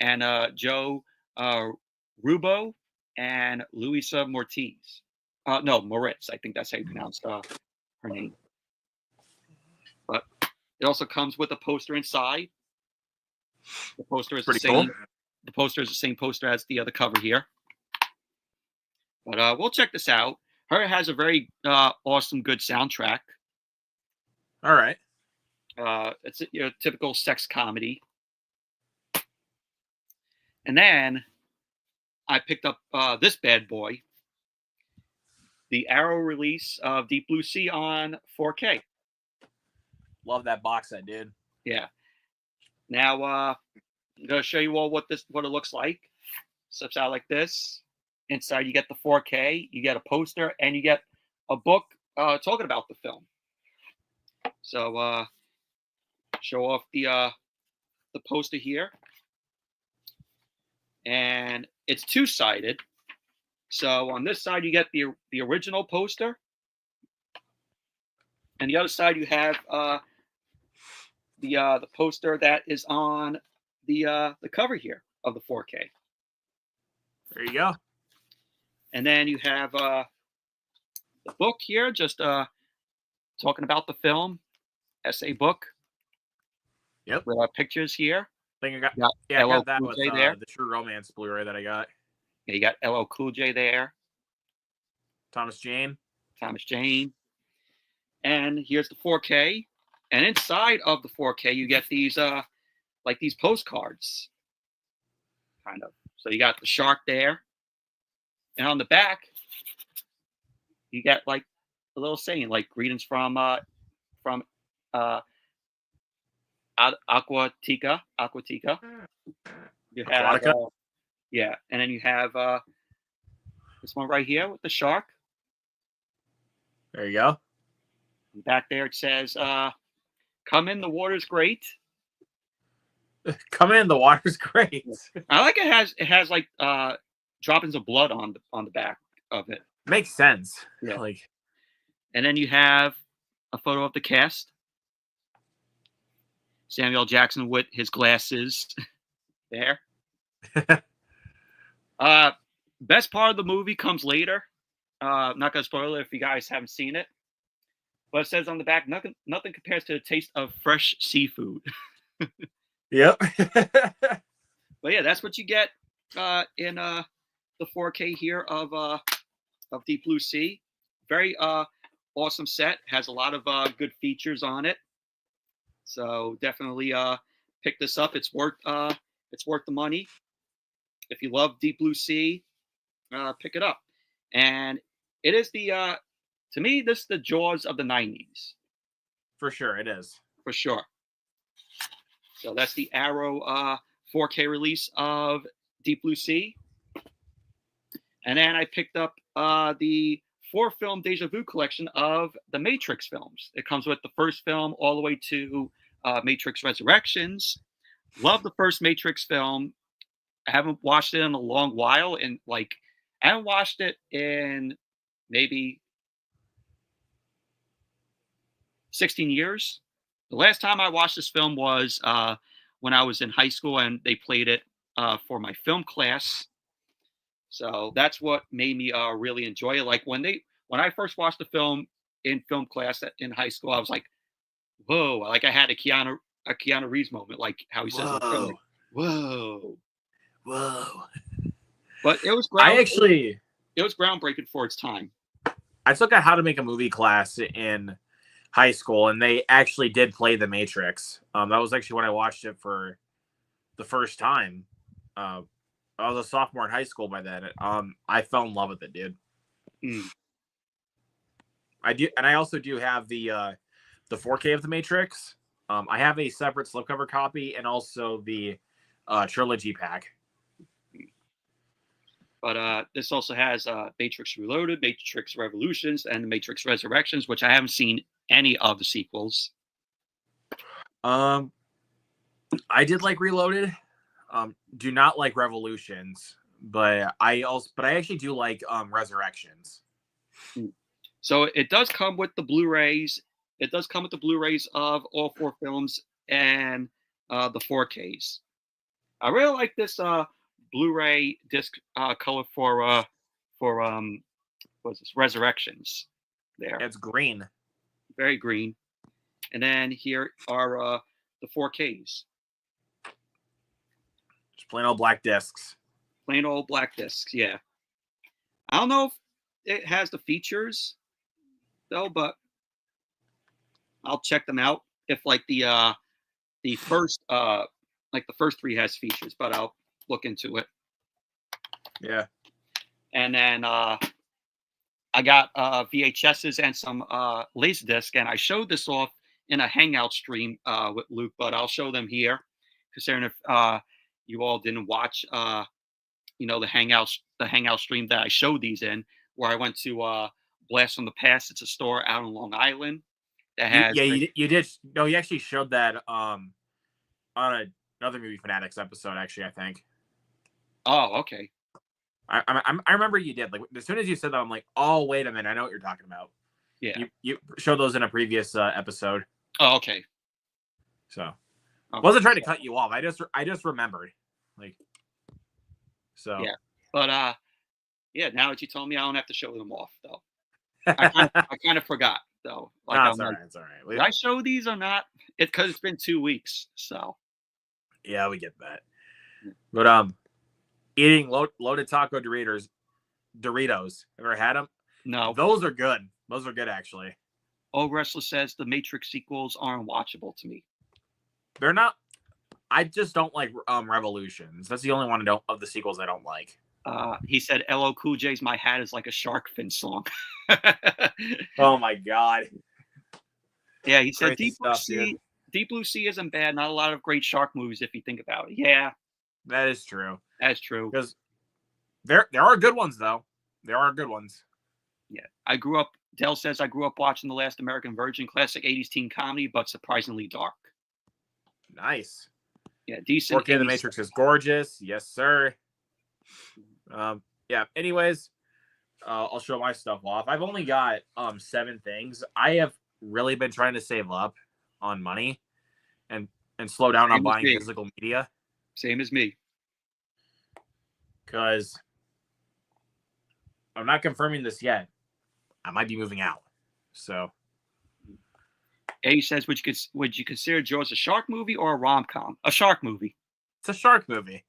S2: and Joe Rubo and Louisa Moritz. Moritz. I think that's how you pronounce her name. But it also comes with a poster inside. The poster is
S3: pretty cool.
S2: The poster is the same poster as the other cover here. But we'll check this out. Her has a very awesome, good soundtrack.
S3: All right.
S2: It's a typical sex comedy. And then I picked up this bad boy, the Arrow release of Deep Blue Sea on 4K.
S3: Love that box set, dude.
S2: Yeah. Now I'm gonna show you all what it looks like. Steps out like this. Inside you get the 4K, you get a poster, and you get a book talking about the film. So show off the poster here. And it's two-sided. So on this side you get the original poster. And the other side you have the poster that is on the cover here of the 4K.
S3: There you go.
S2: And then you have the book here, just talking about the film, essay book.
S3: Yep.
S2: With pictures here.
S3: I think I got that with
S2: there.
S3: The True Romance Blu-ray that I got.
S2: Yeah, you got LL Cool J there.
S3: Thomas Jane.
S2: And here's the 4K. And inside of the 4K, you get these like these postcards. Kind of. So you got the shark there. And on the back, you get like a little saying, like greetings from Aquatica. You have yeah, and then you have this one right here with the shark.
S3: There you go.
S2: Back there it says, "Come in, the water's great."
S3: Come in, the water's great.
S2: I like it has like droppings of blood on the back of it.
S3: Makes sense.
S2: Yeah.
S3: Like,
S2: And then you have a photo of the cast. Samuel Jackson with his glasses there. Best part of the movie comes later. I'm not gonna spoil it if you guys haven't seen it. But it says on the back, nothing compares to the taste of fresh seafood.
S3: yep.
S2: But yeah, that's what you get in the 4K here of Deep Blue Sea. Very awesome set. Has a lot of good features on it. So definitely pick this up. It's worth the money. If you love Deep Blue Sea, pick it up. And it is to me, this is the Jaws of the 90s.
S3: For sure, it is.
S2: For sure. So that's the Arrow 4K release of Deep Blue Sea. And then I picked up the 4-film Deja Vu collection of the Matrix films. It comes with the first film all the way to Matrix Resurrections. Love the first Matrix film. I haven't watched it in a long while. And I haven't watched it in maybe 16 years. The last time I watched this film was when I was in high school and they played it for my film class. So that's what made me really enjoy it. Like when I first watched the film in film class in high school, I was like, whoa, like I had a Keanu Reeves moment, like how he says,
S3: Whoa.
S2: Whoa.
S3: Whoa.
S2: But it was it was groundbreaking for its time.
S3: I took a How to Make a Movie class in high school, and they actually did play The Matrix. That was actually when I watched it for the first time. I was a sophomore in high school by then. I fell in love with it, dude. I do, and I also do have the 4K of The Matrix. I have a separate slipcover copy and also the trilogy pack.
S2: But this also has Matrix Reloaded, Matrix Revolutions, and the Matrix Resurrections, which I haven't seen any of the sequels.
S3: I did like Reloaded. Do not like Revolutions, but I actually do like Resurrections.
S2: So it does come with the Blu-rays. It does come with the Blu-rays of all 4 films and the 4Ks. I really like this Blu-ray disc color for what's this, Resurrections. There,
S3: It's green,
S2: very green. And then here are the 4Ks.
S3: just plain old black discs.
S2: Plain old black discs, yeah. I don't know if it has the features though, but I'll check them out. If the first 3 has features, but I'll look into it.
S3: Yeah.
S2: And then I got VHSs and some Laserdisc, and I showed this off in a Hangout stream with Luke, but I'll show them here, considering if you all didn't watch, the Hangout stream that I showed these in, where I went to Blast from the Past. It's a store out on Long Island that has.
S3: You did. No, you actually showed that on another Movie Fanatics episode. Actually, I think.
S2: Oh, okay.
S3: I remember you did. Like as soon as you said that, I'm like, oh wait a minute, I know what you're talking about.
S2: Yeah.
S3: You showed those in a previous episode.
S2: Oh, okay.
S3: So
S2: Okay.
S3: wasn't trying to cut you off. I just remembered. Like. So.
S2: Yeah. But yeah. Now that you told me, I don't have to show them off though. I kind of forgot though. Like,
S3: no, it's all right. It's all right.
S2: Did I show these or not? It's because it's been 2 weeks. So.
S3: Yeah, we get that. But eating loaded taco Doritos. Ever had them?
S2: No.
S3: Those are good. Those are good, actually.
S2: Old Wrestler says the Matrix sequels are unwatchable to me.
S3: They're not. I just don't like Revolutions. That's the only one of the sequels I don't like.
S2: He said LL Cool J's "My Hat Is Like a Shark Fin" song.
S3: Oh my god.
S2: Yeah, he said
S3: Deep
S2: Blue Sea isn't bad. Not a lot of great shark movies if you think about it. Yeah,
S3: that is true.
S2: That's true.
S3: Because there are good ones though. There are good ones.
S2: Yeah, I grew up Dell says, I grew up watching The Last American Virgin, classic 80s teen comedy, but surprisingly dark.
S3: Nice.
S2: Yeah, decent.
S3: 4K The
S2: 80s.
S3: Matrix is gorgeous. Yes, sir. Yeah. Anyways, I'll show my stuff off. I've only got 7 things. I have really been trying to save up on money and slow down on buying physical media.
S2: Same as me.
S3: Because I'm not confirming this yet. I might be moving out. So
S2: A says, would you consider Jaws a shark movie or a rom-com? A shark movie.
S3: it's a shark movie.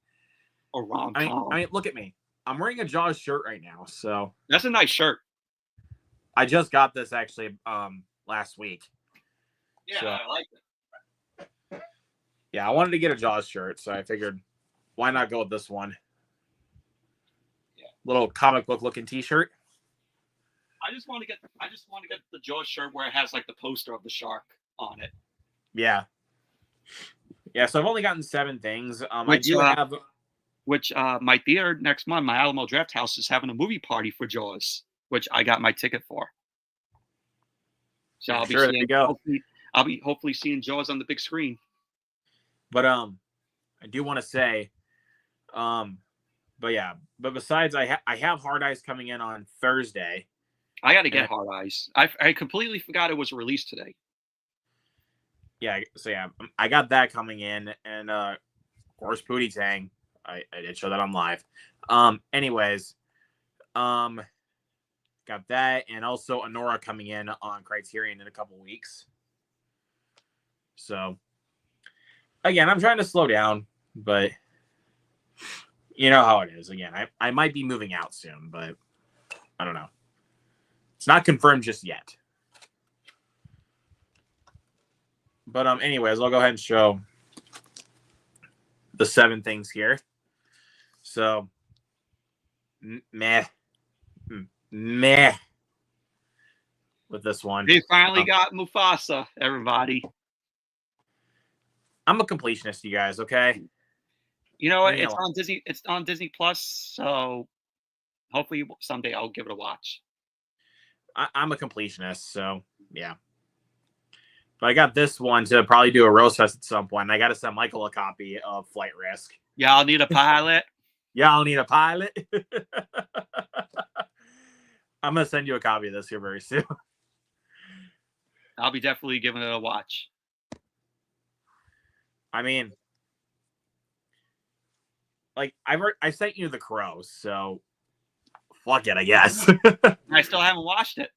S2: Or rom-com.
S3: I mean, look at me. I'm wearing a Jaws shirt right now. So
S2: that's a nice shirt.
S3: I just got this actually last week.
S2: Yeah,
S3: so,
S2: I like it.
S3: Yeah, I wanted to get a Jaws shirt, so I figured why not go with this one?
S2: Yeah.
S3: Little comic book looking t-shirt.
S2: I just want to get the Jaws shirt where it has like the poster of the shark on it.
S3: Yeah. Yeah, so I've only gotten 7 things.
S2: Which,
S3: I do have
S2: my theater next month, my Alamo Draft House, is having a movie party for Jaws, which I got my ticket for. So I'll be hopefully seeing Jaws on the big screen.
S3: But I do want to say, but besides, I have Hard Eyes coming in on Thursday.
S2: I got to get Hard Eyes. I completely forgot it was released today.
S3: Yeah, so yeah, I got that coming in, and of course, Pootie Tang. I did show that on live. Anyways, got that, and also Honora coming in on Criterion in a couple weeks. So, again, I'm trying to slow down, but you know how it is. Again, I might be moving out soon, but I don't know. It's not confirmed just yet. But anyways, I'll go ahead and show the 7 things here. So, meh with this one.
S2: They finally got Mufasa, everybody.
S3: I'm a completionist, you guys. Okay.
S2: You know what? It's on Disney. It's on Disney Plus. So hopefully someday I'll give it a watch.
S3: I'm a completionist, so yeah. But I got this one to probably do a roast fest at some point. And I got to send Michael a copy of Flight Risk.
S2: Yeah, I'll need a pilot.
S3: Yeah, I'll need a pilot. I'm gonna send you a copy of this here very soon.
S2: I'll be definitely giving it a watch.
S3: I mean, like I sent you The Crow, so fuck it, I guess.
S2: I still haven't watched it.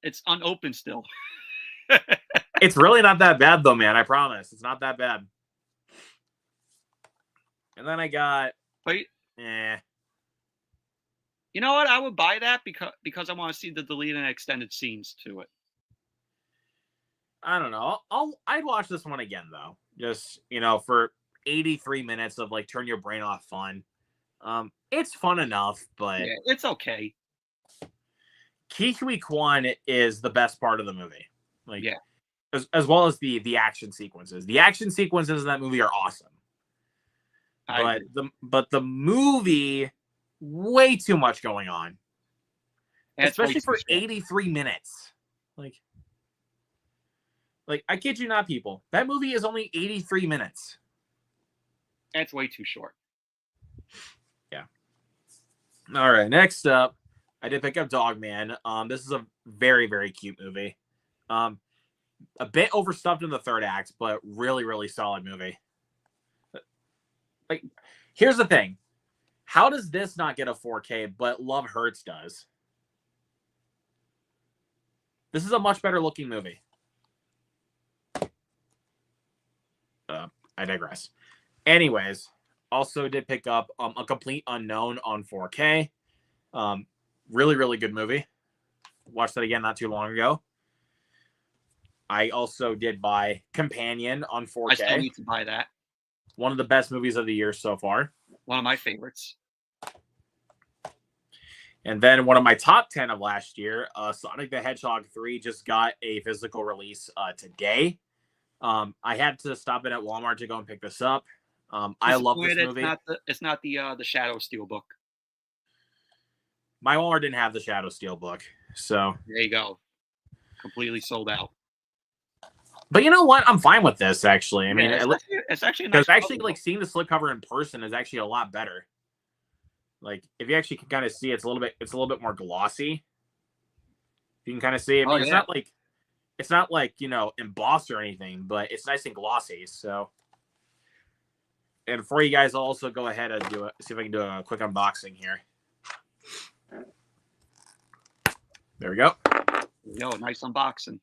S2: It's unopened still.
S3: It's really not that bad though, man. I promise. It's not that bad. And then I got
S2: You know what? I would buy that because I want to see the deleted and extended scenes to it.
S3: I don't know. I'd watch this one again though. Just, for 83 minutes of like turn your brain off fun. It's fun enough, but
S2: yeah, it's okay.
S3: Ke Huy Quan is the best part of the movie. Like,
S2: yeah.
S3: As well as the action sequences. The action sequences in that movie are awesome. But the movie, way too much going on. Especially for 83 minutes. Like, I kid you not, people. That movie is only 83 minutes.
S2: That's way too short.
S3: Yeah. All right, next up, I did pick up Dogman. This is a very, very cute movie. A bit overstuffed in the 3rd act, but really, really solid movie. Like, here's the thing. How does this not get a 4K, but Love Hurts does? This is a much better looking movie. I digress. Anyways, also did pick up A Complete Unknown on 4K. Really, really good movie. Watched that again not too long ago. I also did buy Companion on 4K.
S2: I still need to buy that.
S3: One of the best movies of the year so far.
S2: One of my favorites.
S3: And then one of my top 10 of last year, Sonic the Hedgehog 3 just got a physical release today. I had to stop in at Walmart to go and pick this up. I love this movie.
S2: It's not the Shadow Steel book.
S3: My Walmart didn't have the Shadow Steel book, so
S2: There you go. Completely sold out.
S3: But you know what? I'm fine with this actually. I mean,
S2: it's actually a nice
S3: because actually,
S2: cover,
S3: like seeing the slipcover in person is actually a lot better. Like if you actually can kind of see, it's a little bit more glossy. You can kind of see. I mean, it's not like embossed or anything, but it's nice and glossy. So, and for you guys, I'll also go ahead and see if I can do a quick unboxing here. There we go.
S2: Nice unboxing.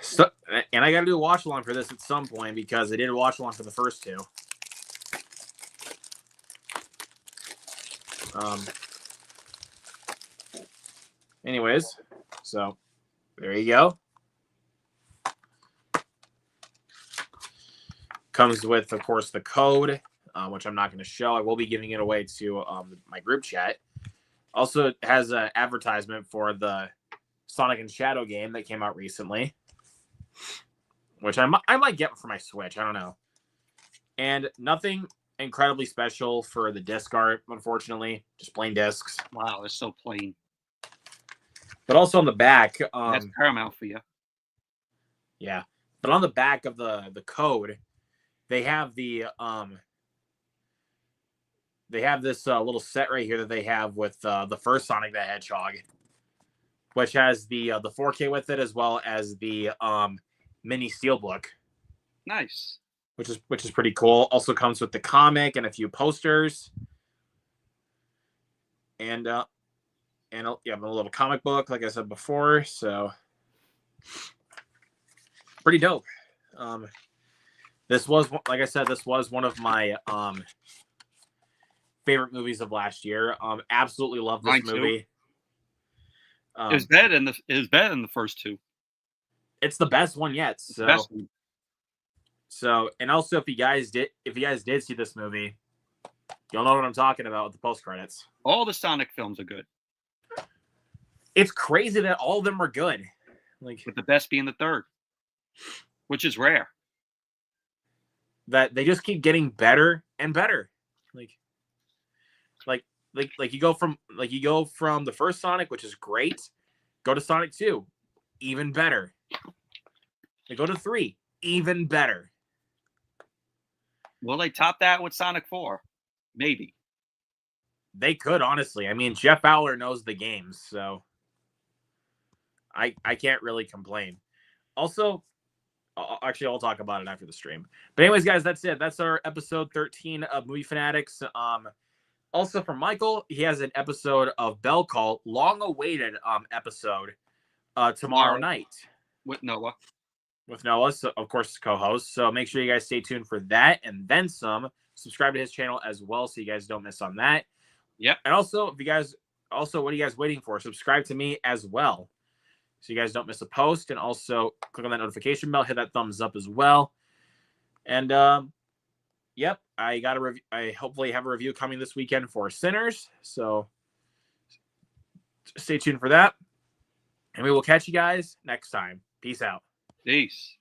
S3: So, and I got to do a watch along for this at some point because I did a watch along for the first two. Anyways, so there you go. Comes with, of course, the code, which I'm not going to show. I will be giving it away to my group chat. Also, it has an advertisement for the Sonic and Shadow game that came out recently, which I might get for my Switch. I don't know. And nothing incredibly special for the disc art, unfortunately. Just plain discs.
S2: Wow, it's so plain.
S3: But also on the back,
S2: that's Paramount for you.
S3: Yeah, but on the back of the code, they have this little set right here that they have with the first Sonic the Hedgehog, which has the 4K with it as well as the mini steelbook.
S2: Nice.
S3: Which is pretty cool. Also comes with the comic and a few posters, and a little comic book, like I said before. So pretty dope. This was, like I said, this was one of my favorite movies of last year. Absolutely love this movie.
S2: It was better than the first two.
S3: It's the best one yet. So, and also if you guys did see this movie, you'll know what I'm talking about with the post credits.
S2: All the Sonic films are good.
S3: It's crazy that all of them are good. Like,
S2: with the best being the third, which is rare.
S3: That they just keep getting better and better. Like you go from the first Sonic, which is great, go to Sonic 2, even better. They go to 3, even better.
S2: Will they top that with Sonic 4? Maybe.
S3: They could, honestly. I mean, Jeff Fowler knows the games, so I can't really complain. Also, actually, I'll talk about it after the stream. But anyways, guys, that's it. That's our episode 13 of Movie Fanatics. Also for Michael, he has an episode of Bell Call, long-awaited episode tomorrow night
S2: with Noah.
S3: So of course, co-host. So make sure you guys stay tuned for that and then some. Subscribe to his channel as well, so you guys don't miss on that.
S2: Yep.
S3: And also, what are you guys waiting for? Subscribe to me as well, so you guys don't miss a post. And also click on that notification bell, hit that thumbs up as well. And yep, I got a review. I hopefully have a review coming this weekend for Sinners. So stay tuned for that. And we will catch you guys next time. Peace out.
S2: Peace.